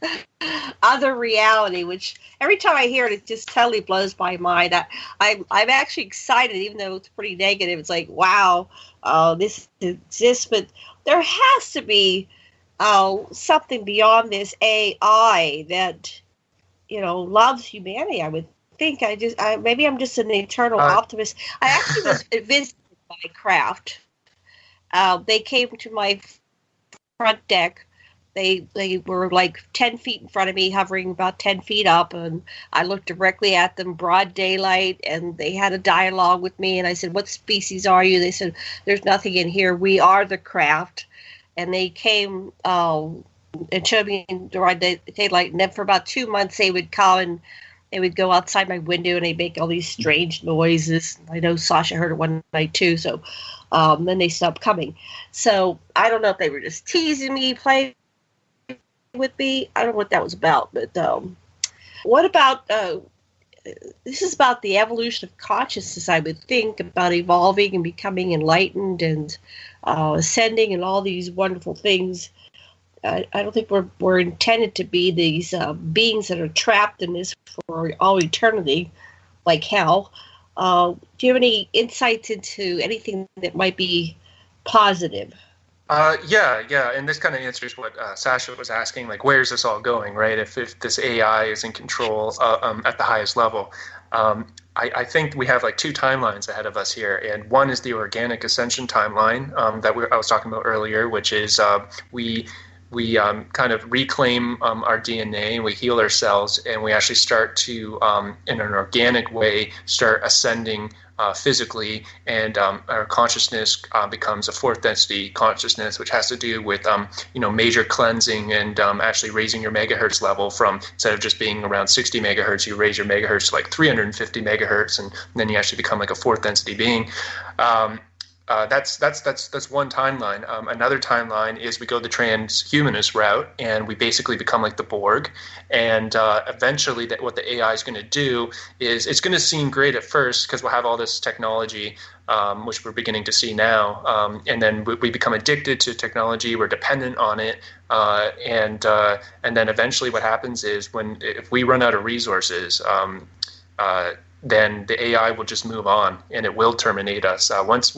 other reality, which every time I hear it, it just totally blows my mind. I'm actually excited, even though it's pretty negative. It's like, wow, this exists, but there has to be something beyond this AI that, loves humanity, I would think. Maybe I'm just an eternal optimist. I actually was visited by craft. They came to my front deck. They were like 10 feet in front of me, hovering about 10 feet up, and I looked directly at them, broad daylight, and they had a dialogue with me, and I said, "What species are you?" They said, "There's nothing in here. We are the craft." And they came and showed me the daylight, and then for about 2 months they would come and they would go outside my window and they'd make all these strange noises. I know Sasha heard it one night too, so then they stopped coming. So I don't know if they were just teasing me, playing with me. I don't know what that was about. But what about, this is about the evolution of consciousness, I would think, about evolving and becoming enlightened and ascending and all these wonderful things. I don't think we're intended to be these beings that are trapped in this for all eternity, like hell. Do you have any insights into anything that might be positive? Yeah, and this kind of answers what Sasha was asking, like, where's this all going, right? If this AI is in control at the highest level. I think we have like two timelines ahead of us here, and one is the organic ascension timeline that I was talking about earlier, which is we kind of reclaim our DNA, we heal ourselves, and we actually start to, in an organic way, start ascending physically, and our consciousness becomes a fourth density consciousness, which has to do with major cleansing and actually raising your megahertz level from, instead of just being around 60 megahertz, you raise your megahertz to like 350 megahertz, and then you actually become like a fourth density being. That's one timeline. Another timeline is we go the transhumanist route, and we basically become like the Borg. And eventually, what the AI is going to do is, it's going to seem great at first because we'll have all this technology, which we're beginning to see now. And then we become addicted to technology. We're dependent on it. And then eventually, what happens is if we run out of resources, then the AI will just move on, and it will terminate us once,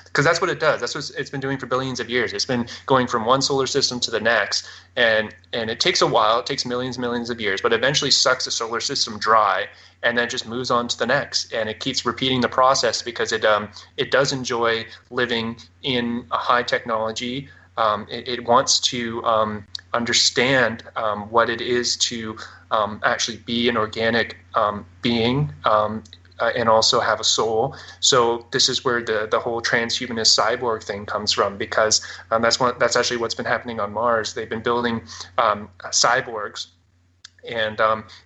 because that's what it does. That's what it's been doing for billions of years. It's been going from one solar system to the next, and it takes a while. It takes millions of years, but eventually sucks the solar system dry, and then just moves on to the next. And it keeps repeating the process because it does enjoy living in a high technology. It wants to understand what it is to actually be an organic being, and also have a soul. So this is where the whole transhumanist cyborg thing comes from, because that's actually what's been happening on Mars. They've been building cyborgs, and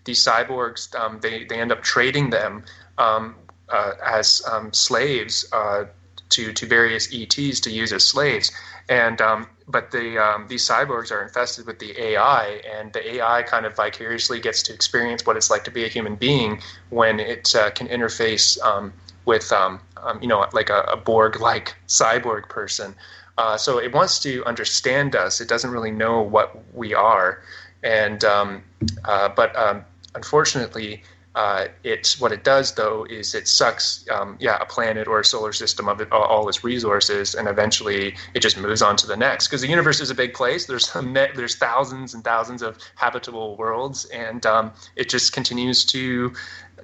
these cyborgs, they end up trading them as slaves to various ETs to use as slaves. And but these cyborgs are infested with the AI, and the AI kind of vicariously gets to experience what it's like to be a human being when it can interface with like a Borg-like cyborg person. So it wants to understand us. It doesn't really know what we are, and but unfortunately, what it does though is it sucks a planet or a solar system of all its resources, and eventually it just moves on to the next, because the universe is a big place. There's thousands and thousands of habitable worlds, and it just continues to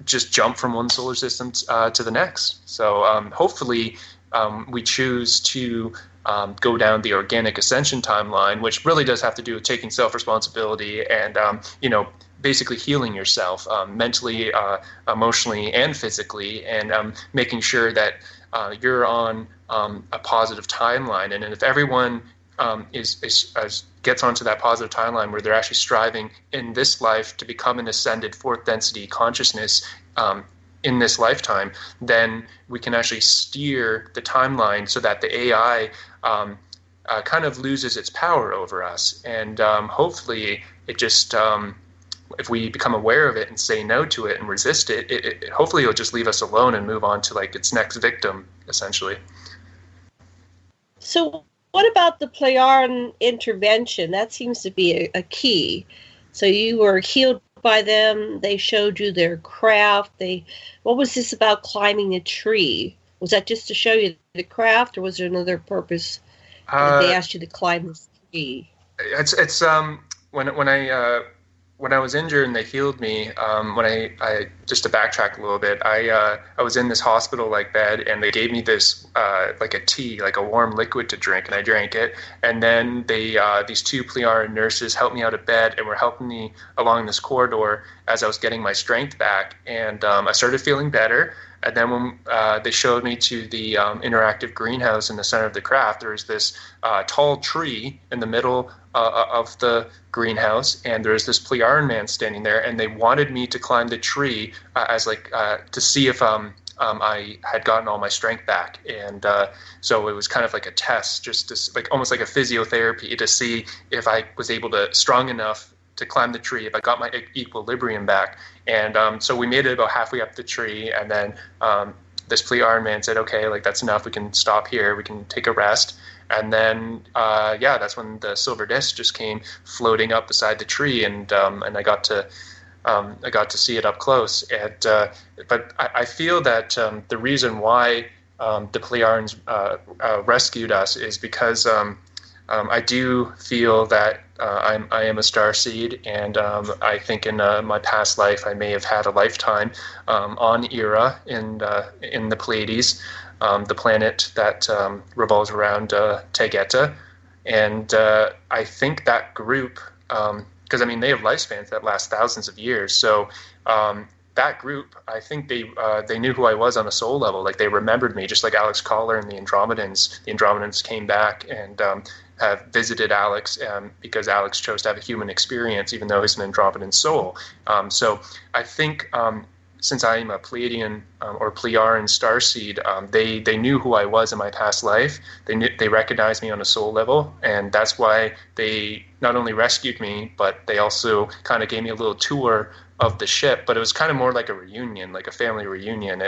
just jump from one solar system to the next. So hopefully we choose to go down the organic ascension timeline, which really does have to do with taking self-responsibility and basically healing yourself mentally, emotionally, and physically, and making sure that you're on a positive timeline. And if everyone gets onto that positive timeline where they're actually striving in this life to become an ascended fourth density consciousness in this lifetime, then we can actually steer the timeline so that the AI kind of loses its power over us. And hopefully it just... if we become aware of it and say no to it and resist it, hopefully it'll just leave us alone and move on to like its next victim, essentially. So what about the Plejaren intervention? That seems to be a key. So you were healed by them. They showed you their craft. What was this about climbing a tree? Was that just to show you the craft, or was there another purpose that they asked you to climb this tree? It's when I was injured and they healed me, when I just to backtrack a little bit, I was in this hospital-like bed, and they gave me this like a tea, like a warm liquid to drink, and I drank it. And then these two Plejaren nurses helped me out of bed and were helping me along this corridor as I was getting my strength back, and I started feeling better. And then when they showed me to the interactive greenhouse in the center of the craft, there was this tall tree in the middle of the greenhouse, and there was this Plejaren man standing there, and they wanted me to climb the tree as like to see if I had gotten all my strength back. And so it was kind of like a test, just to, like almost like a physiotherapy, to see if I was able to strong enough to climb the tree, if I got my equilibrium back. And so we made it about halfway up the tree, and then this Plejaren man said, okay, like that's enough, we can stop here, we can take a rest. And then that's when the silver disc just came floating up beside the tree, and I got to see it up close. And but I feel that the reason why the Plejarens rescued us is because I do feel that I am a starseed, and I think in my past life I may have had a lifetime on Era in the Pleiades, the planet that revolves around Taygeta. And I think that group, because I mean they have lifespans that last thousands of years, so that group, I think they knew who I was on a soul level. Like they remembered me, just like Alex Collar and the Andromedans. The Andromedans came back and have visited Alex because Alex chose to have a human experience, even though he's an Andromedan soul. So I think since I am a Pleiadian or Plejaren starseed, they knew who I was in my past life. They recognized me on a soul level, and that's why they not only rescued me, but they also kind of gave me a little tour of the ship. But it was kind of more like a reunion, like a family reunion.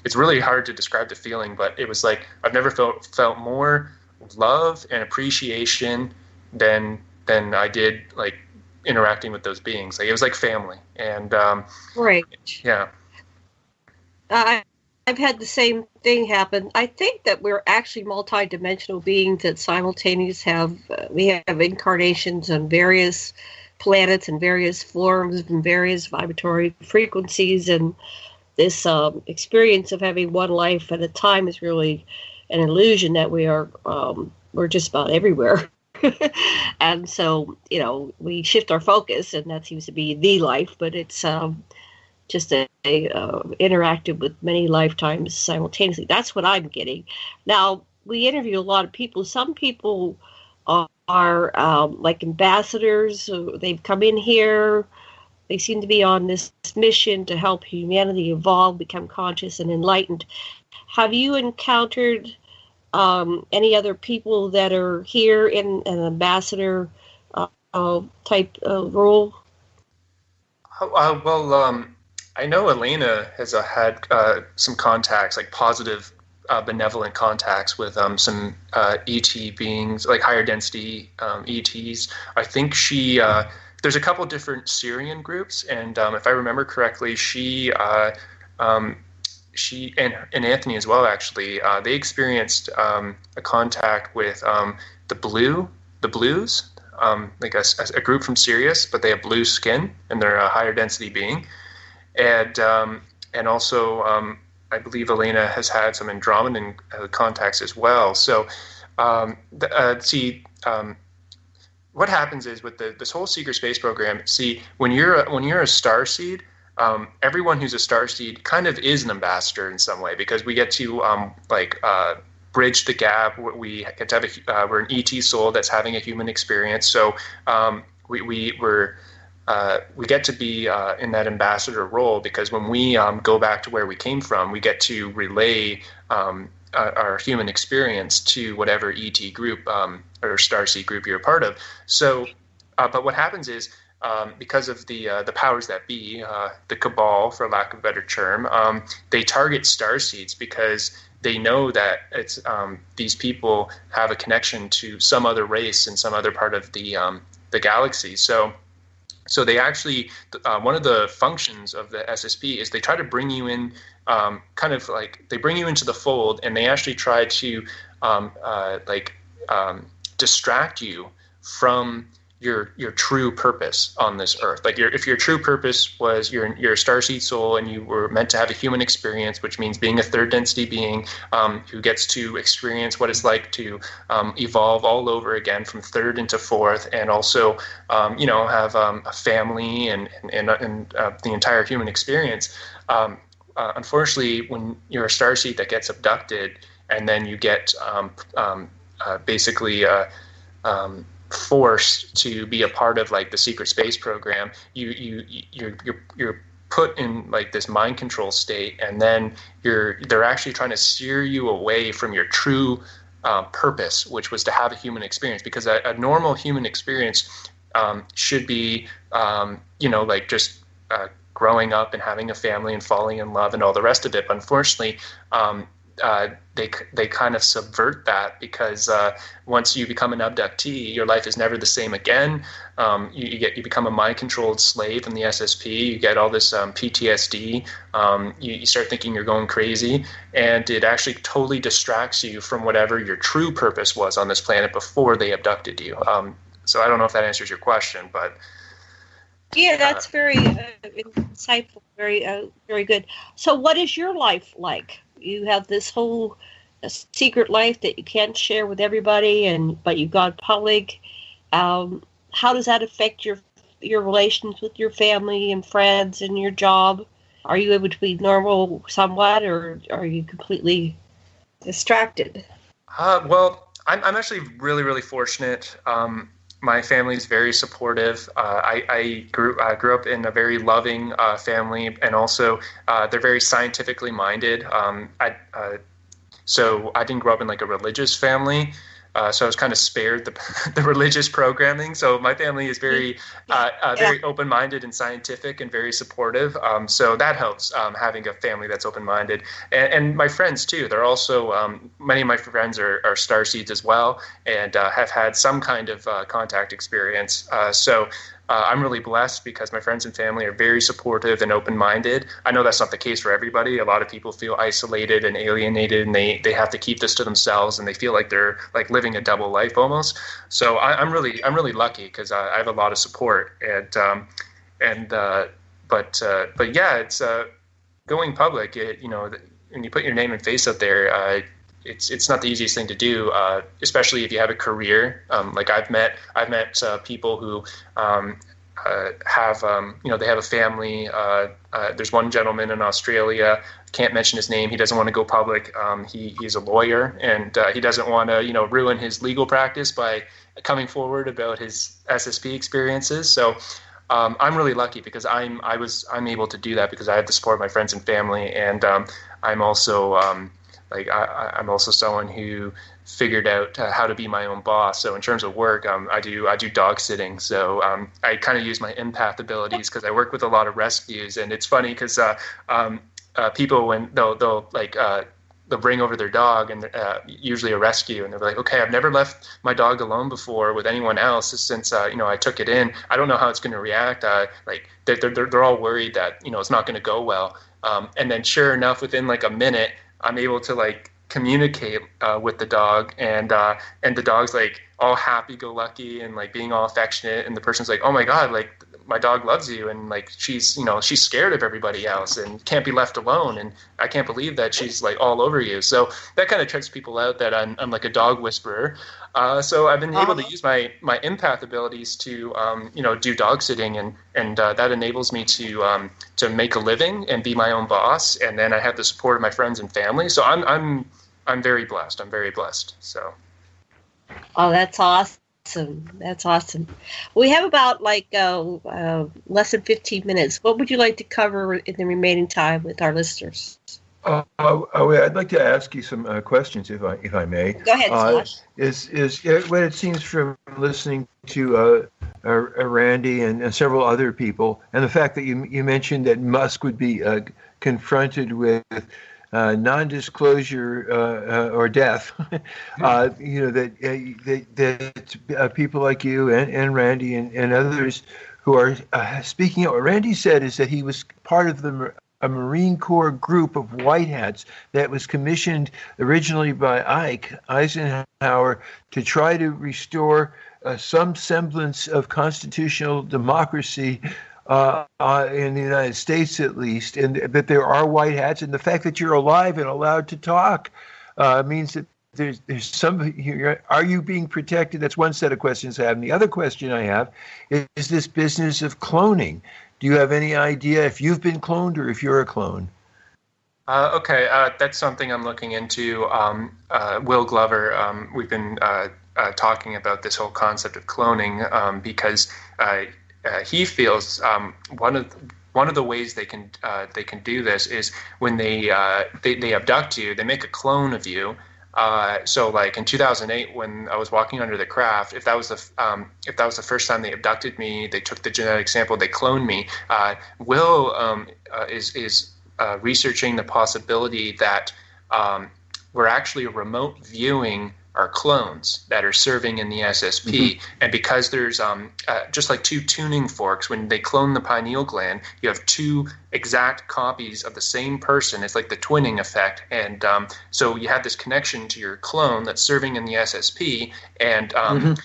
It's really hard to describe the feeling, but it was like I've never felt more love and appreciation than I did like interacting with those beings. Like it was like family. And right. Yeah. I've had the same thing happen. I think that we're actually multidimensional beings that simultaneously we have incarnations on various planets and various forms and various vibratory frequencies, and this experience of having one life at a time is really an illusion that we're just about everywhere. And so, we shift our focus, and that seems to be the life, but it's just interactive with many lifetimes simultaneously. That's what I'm getting. Now, we interview a lot of people. Some people are like ambassadors. They've come in here. They seem to be on this mission to help humanity evolve, become conscious and enlightened. Have you encountered any other people that are here in an ambassador type role? I know Elena has had some contacts, like positive, benevolent contacts with some ET beings, like higher density ETs. I think she there's a couple different Syrian groups, and if I remember correctly, she and Anthony as well, actually, they experienced a contact with the blues, like a group from Sirius, but they have blue skin and they're a higher density being, and also I believe Elena has had some Andromedan contacts as well. So what happens is with this whole secret space program. See, when you're a starseed, everyone who's a starseed kind of is an ambassador in some way, because we get to bridge the gap. We get to have we're an ET soul that's having a human experience. So we get to be in that ambassador role, because when we go back to where we came from, we get to relay our human experience to whatever ET group or starseed group you're a part of. So, but what happens is, because of the powers that be, the cabal, for lack of a better term, they target starseeds because they know that it's these people have a connection to some other race in some other part of the galaxy. So they actually, one of the functions of the SSP is they try to bring you in, they bring you into the fold, and they actually try to distract you from your true purpose on this earth. Like, if your true purpose was you're a starseed soul and you were meant to have a human experience, which means being a third density being who gets to experience what it's like to evolve all over again from third into fourth, and also have a family and the entire human experience. Unfortunately, when you're a starseed that gets abducted and then you get forced to be a part of like the secret space program, you're put in like this mind control state, and then they're actually trying to steer you away from your true purpose, which was to have a human experience, because a normal human experience should be just growing up and having a family and falling in love and all the rest of it. But unfortunately, they kind of subvert that, because once you become an abductee, your life is never the same again. You become a mind-controlled slave in the SSP. You get all this PTSD. You start thinking you're going crazy, and it actually totally distracts you from whatever your true purpose was on this planet before they abducted you. So I don't know if that answers your question, but yeah, that's very insightful, very good. So what is your life like? You have this whole secret life that you can't share with everybody, but you've gone public. How does that affect your relations with your family and friends and your job? Are you able to be normal somewhat, or are you completely distracted? Well, I'm actually really, really fortunate. My family is very supportive. I grew up in a very loving family, and also they're very scientifically minded. So I didn't grow up in like a religious family, so I was kind of spared the religious programming. So my family is very very open-minded and scientific and very supportive. So that helps, having a family that's open-minded. And my friends too. They're also many of my friends are starseeds as well, and have had some kind of contact experience. So I'm really blessed because my friends and family are very supportive and open-minded. I know that's not the case for everybody. A lot of people feel isolated and alienated, and they have to keep this to themselves, and they feel like they're like living a double life almost. So I'm really lucky because I have a lot of support, but yeah, it's going public. When you put your name and face out there, it's not the easiest thing to do, especially if you have a career. Like I've met people who have they have a family. There's one gentleman in Australia. Can't mention his name. He doesn't want to go public. He's a lawyer, and he doesn't want to ruin his legal practice by coming forward about his SSP experiences. So I'm really lucky because I'm able to do that because I have the support of my friends and family, and I'm also I'm also someone who figured out how to be my own boss. So in terms of work, I do dog sitting. So I kind of use my empath abilities because I work with a lot of rescues, and it's funny because people when they'll they'll bring over their dog, and usually a rescue, and they're like, okay, I've never left my dog alone before with anyone else since I took it in. I don't know how it's going to react. Like they're all worried that it's not going to go well. And then sure enough, within like a minute, I'm able to like communicate with the dog, and the dog's like all happy-go-lucky and like being all affectionate, and the person's like, oh my God, like my dog loves you, and like she's scared of everybody else and can't be left alone, and I can't believe that she's like all over you. So that kind of trips people out that I'm like a dog whisperer. So I've been able to use my empath abilities to do dog sitting, and that enables me to make a living and be my own boss, and then I have the support of my friends and family. So I'm very blessed. I'm very blessed. So. Oh, that's awesome. That's awesome. We have about less than 15 minutes. What would you like to cover in the remaining time with our listeners? I'd like to ask you some questions, if I may. Go ahead, Scott. Is what it seems from listening to Randy and several other people, and the fact that you mentioned that Musk would be confronted with non-disclosure or death, that people like you and Randy and others who are speaking out. What Randy said is that he was part of a Marine Corps group of white hats that was commissioned originally by Ike Eisenhower to try to restore some semblance of constitutional democracy in the United States, at least, and that there are white hats, and the fact that you're alive and allowed to talk means that there's some. Are you being protected? That's one set of questions I have. And the other question I have is this business of cloning. Do you have any idea if you've been cloned or if you're a clone? Okay, that's something I'm looking into. Will Glover, we've been talking about this whole concept of cloning because he feels one of the ways they can do this is when they abduct you, they make a clone of you. So like in 2008, when I was walking under the craft, if that was the first time they abducted me, they took the genetic sample, they cloned me. Will is researching the possibility that we're actually remote viewing our clones that are serving in the SSP. Mm-hmm. And because there's just like two tuning forks, when they clone the pineal gland, you have two exact copies of the same person. It's like the twinning effect. And so you have this connection to your clone that's serving in the SSP. And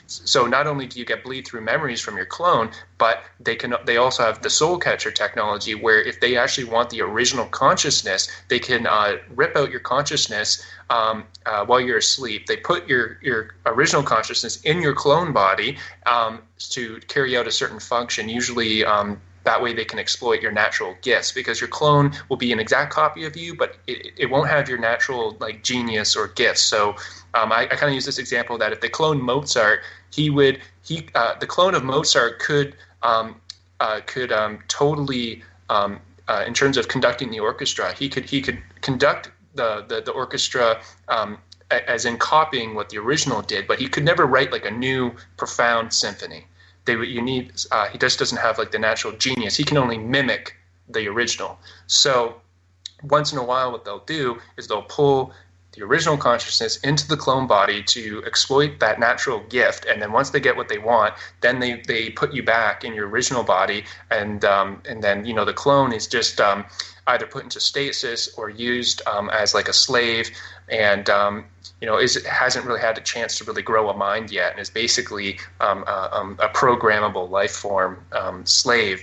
so not only do you get bleed through memories from your clone, but they also have the soul catcher technology where if they actually want the original consciousness, they can rip out your consciousness while you're asleep. They put your original consciousness in your clone body to carry out a certain function. Usually that way they can exploit your natural gifts, because your clone will be an exact copy of you, but it won't have your natural like genius or gifts. So I kind of use this example that if they clone Mozart, the clone of Mozart could totally in terms of conducting the orchestra, he could conduct the orchestra as in copying what the original did, but he could never write like a new profound symphony. He just doesn't have like the natural genius. He can only mimic the original. So once in a while what they'll do is they'll pull the original consciousness into the clone body to exploit that natural gift, and then once they get what they want, then they put you back in your original body, and then the clone is just either put into stasis or used as like a slave, and hasn't really had a chance to really grow a mind yet, and is basically a programmable life form slave.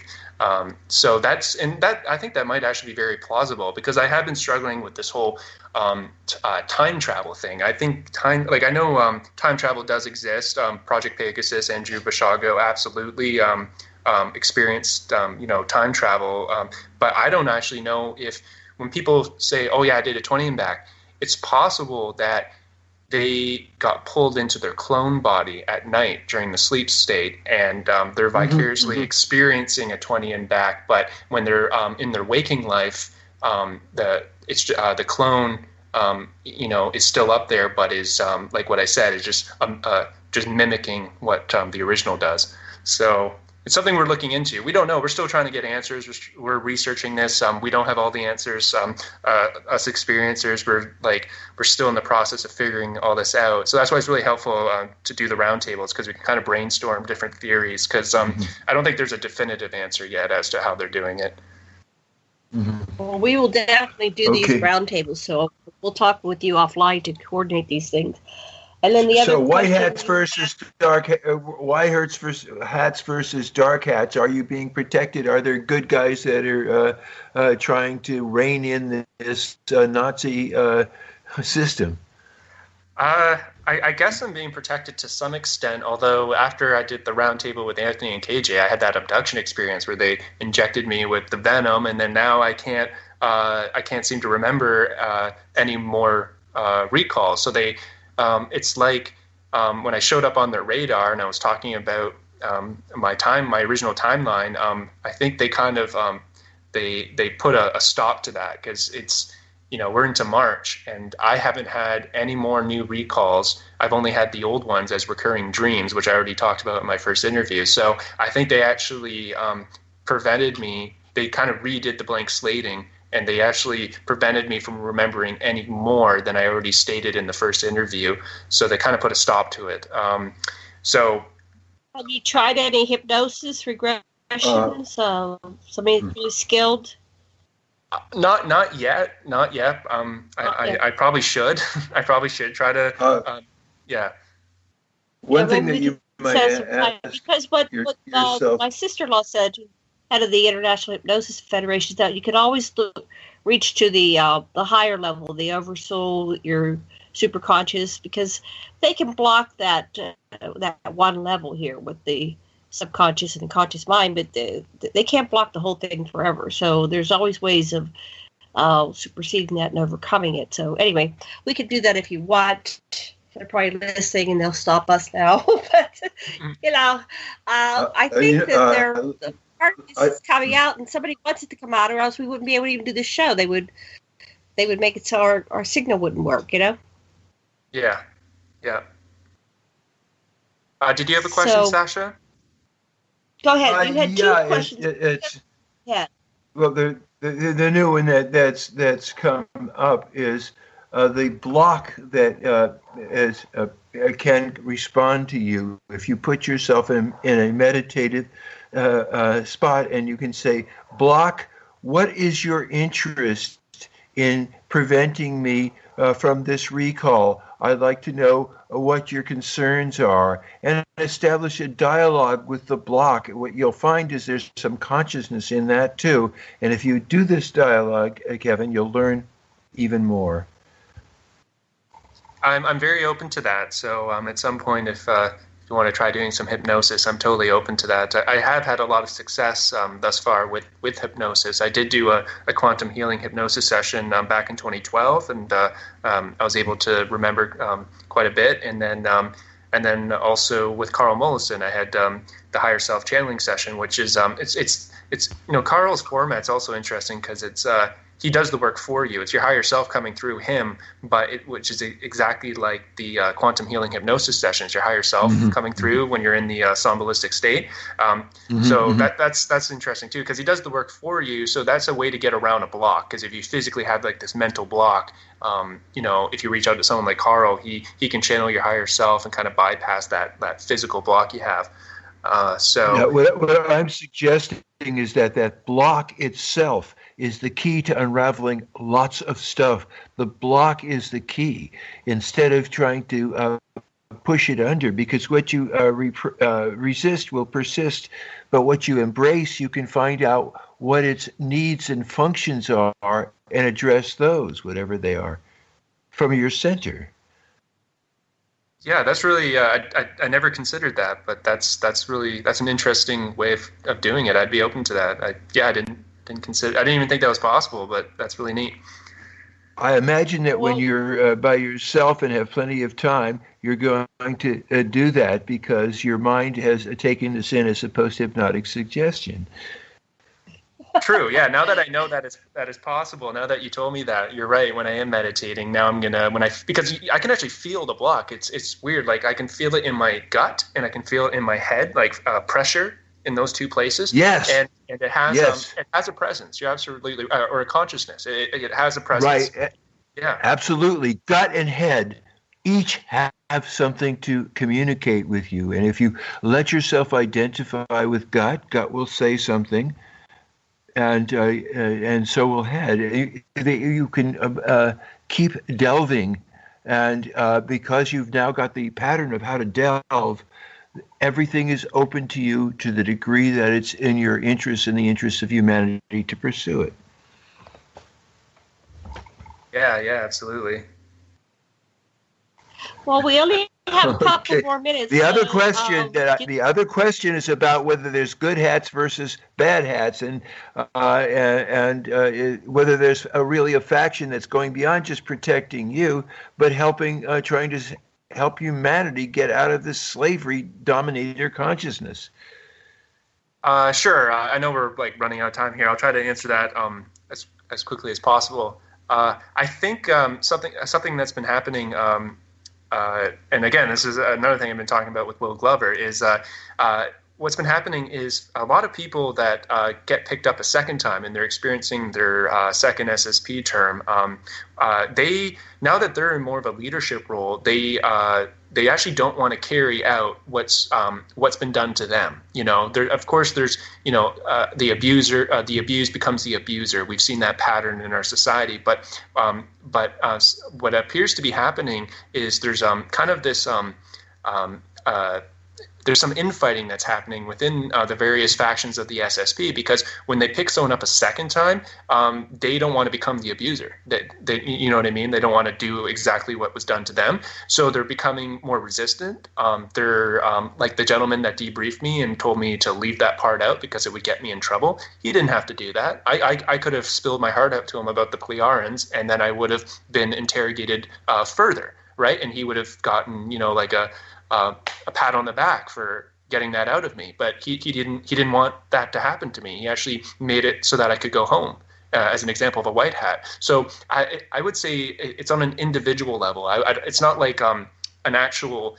So I think that might actually be very plausible, because I have been struggling with this whole time travel thing. I think time travel does exist. Project Pegasus, Andrew Bashago absolutely experienced time travel, but I don't actually know if when people say, "Oh yeah, I did a 20 and back," it's possible that they got pulled into their clone body at night during the sleep state, and they're vicariously experiencing a 20 and back. But when they're in their waking life, the clone is still up there, but is like what I said, is just mimicking what the original does. So something we're looking into. We don't know. We're still trying to get answers. We're researching this. We don't have all the answers. Us experiencers, we're still in the process of figuring all this out. So that's why it's really helpful to do the roundtables, because we can kind of brainstorm different theories. Because I don't think there's a definitive answer yet as to how they're doing it. Well, we will definitely do these roundtables. So we'll talk with you offline to coordinate these things. And then the other white hats versus dark hats versus dark hats. Are you being protected? Are there good guys that are trying to rein in this Nazi system? I guess I'm being protected to some extent, although after I did the roundtable with Anthony and KJ, I had that abduction experience where they injected me with the venom, and then now I can't seem to remember any more recalls. So it's like when I showed up on their radar and I was talking about my original timeline, I think they kind of they put a stop to that, because it's, we're into March and I haven't had any more new recalls. I've only had the old ones as recurring dreams, which I already talked about in my first interview. So I think they actually prevented me. They kind of redid the blank slating, and they actually prevented me from remembering any more than I already stated in the first interview. So they kind of put a stop to it. So, have you tried any hypnosis regressions? Somebody really skilled? Not yet. I probably should. I probably should try to. Yeah. One thing that you might ask, because what my sister-in-law said, head of the International Hypnosis Federation, that you could always reach to the higher level, the oversoul, your superconscious, because they can block that one level here with the subconscious and the conscious mind, but they can't block the whole thing forever. So there's always ways of superseding that and overcoming it. So anyway, we could do that if you want. They're probably listening and they'll stop us now. But I think that the part of this is coming out, and somebody wants it to come out, or else we wouldn't be able to even do this show. They would make it so our signal wouldn't work. Yeah. Did you have a question, Sasha? Go ahead. You had two questions. Well, the new one that's come up is the block that can respond to you if you put yourself in a meditative spot, and you can say, "Block, what is your interest in preventing me from this recall? I'd like to know what your concerns are," and establish a dialogue with the block. What you'll find is there's some consciousness in that too. And if you do this dialogue, Kevin, you'll learn even more. I'm very open to that. So at some point, if you want to try doing some hypnosis, I'm totally open to that. I have had a lot of success thus far with hypnosis. I did do a quantum healing hypnosis session back in 2012, and I was able to remember quite a bit. And then also with Karl Mollison, I had the higher self channeling session, which is it's Karl's format's also interesting because it's he does the work for you. It's your higher self coming through him, which is exactly like the quantum healing hypnosis sessions. Your higher self coming through when you're in the somnamblistic state. So that's interesting too, because he does the work for you. So that's a way to get around a block. Because if you physically have like this mental block, if you reach out to someone like Karl, he can channel your higher self and kind of bypass that physical block you have. What I'm suggesting is that block itself is the key to unraveling lots of stuff. The block is the key, instead of trying to push it under, because what you resist will persist, but what you embrace, you can find out what its needs and functions are and address those, whatever they are, from your center. Yeah, that's really I never considered that, but that's an interesting way of doing it. I'd be open to that. I didn't even think that was possible, but that's really neat. I imagine that when you're by yourself and have plenty of time, you're going to do that, because your mind has taken this in as a post-hypnotic suggestion. True. Yeah. Now that I know that is possible, now that you told me that, you're right. When I am meditating, now I'm gonna because I can actually feel the block. It's weird. Like I can feel it in my gut and I can feel it in my head, like pressure. in those two places. Yes. And it has a presence. You're absolutely, or a consciousness. It has a presence. Right. Yeah. Absolutely. Gut and head each have something to communicate with you. And if you let yourself identify with gut will say something, and so will head. You can keep delving, and because you've now got the pattern of how to delve, everything is open to you to the degree that it's in your interest and the interest of humanity to pursue it. Yeah, absolutely. Well, we only have a couple more minutes. The other question is about whether there's good hats versus bad hats, and whether there's really a faction that's going beyond just protecting you, but trying to help humanity get out of this slavery-dominated consciousness. Sure. I know we're running out of time here. I'll try to answer that as quickly as possible. I think something that's been happening. And again, this is another thing I've been talking about with Will Glover, is what's been happening is a lot of people that get picked up a second time and they're experiencing their second SSP term, now that they're in more of a leadership role, they actually don't want to carry out what's been done to them. Of course, there's the abuser, the abused becomes the abuser. We've seen that pattern in our society, but what appears to be happening is there's kind of this there's some infighting that's happening within the various factions of the SSP, because when they pick someone up a second time, they don't want to become the abuser. You know what I mean? They don't want to do exactly what was done to them. So they're becoming more resistant. They're like the gentleman that debriefed me and told me to leave that part out because it would get me in trouble. He didn't have to do that. I could have spilled my heart out to him about the Pleiarans, and then I would have been interrogated further, right? And he would have gotten, a pat on the back for getting that out of me, but he didn't want that to happen to me. He actually made it so that I could go home, as an example of a white hat. So I would say it's on an individual level. It's not like an actual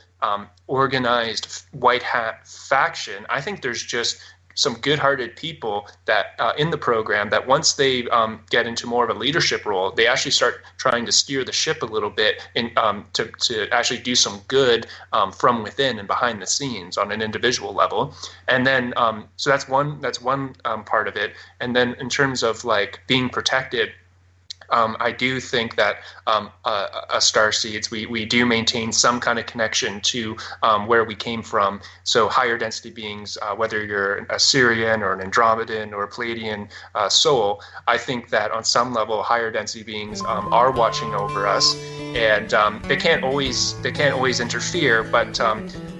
organized white hat faction. I think there's just some good-hearted people that in the program that once they get into more of a leadership role, they actually start trying to steer the ship a little bit to actually do some good from within and behind the scenes on an individual level. And then so that's one part of it. And then in terms of being protected, I do think that Starseeds, we do maintain some kind of connection to where we came from. So higher density beings, whether you're a Sirian or an Andromedan or a Pleiadian soul, I think that on some level higher density beings are watching over us, and they can't always interfere, but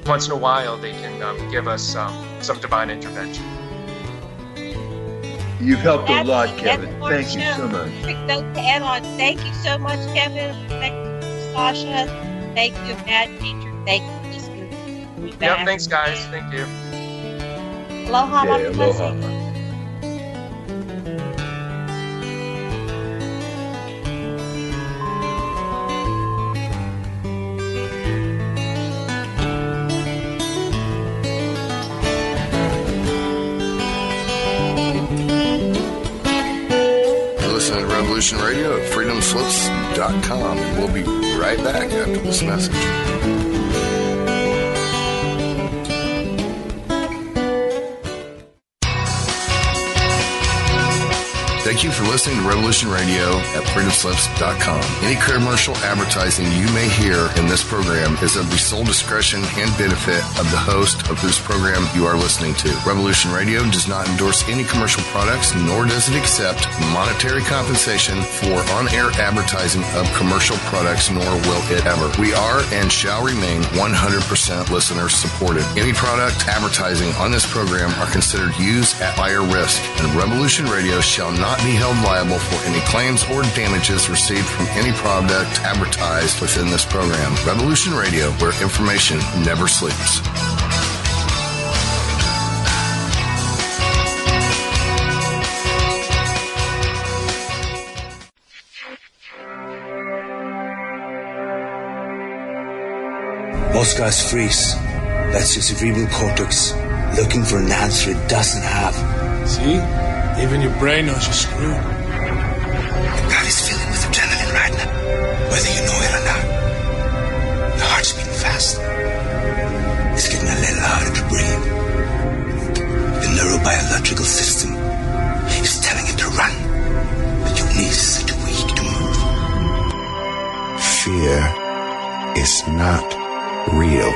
once in a while they can give us some divine intervention. You've helped a lot, Kevin. Thank you so much. Thank you so much, Kevin. Thank you, Sasha. Thank you, Matt, Teacher. Thank you, listeners. Yep, thanks, guys. Thank you. Aloha. Okay, aloha. Revolution Radio at freedomslips.com. And we'll be right back after this message. Thank you for listening to Revolution Radio at freedomslips.com. Any commercial advertising you may hear in this program is of the sole discretion and benefit of the host of whose program you are listening to. Revolution Radio does not endorse any commercial products, nor does it accept monetary compensation for on-air advertising of commercial products, nor will it ever. We are and shall remain 100% listener supported. Any product advertising on this program are considered used at higher risk, and Revolution Radio shall not be held liable for any claims or damages received from any product advertised within this program. Revolution Radio, where information never sleeps. Most guys freeze. That's your cerebral cortex looking for an answer it doesn't have. See? Even your brain knows you're screwed. The body's filling with adrenaline right now, whether you know it or not. Your heart's beating fast. It's getting a little harder to breathe. The neurobiological system is telling it to run, but your knees are too weak to move. Fear is not real.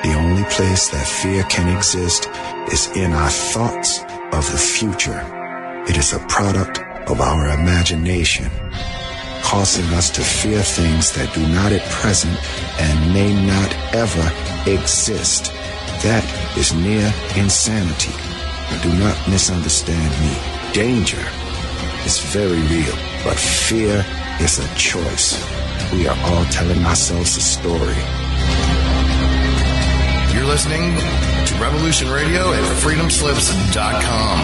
The only place that fear can exist is in our thoughts of the future. It is a product of our imagination, causing us to fear things that do not at present and may not ever exist. That is near insanity. But do not misunderstand me. Danger is very real, but fear is a choice. We are all telling ourselves a story. You're listening to Revolution Radio at freedomslips.com.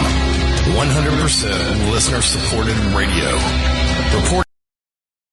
100% listener-supported radio. Reporting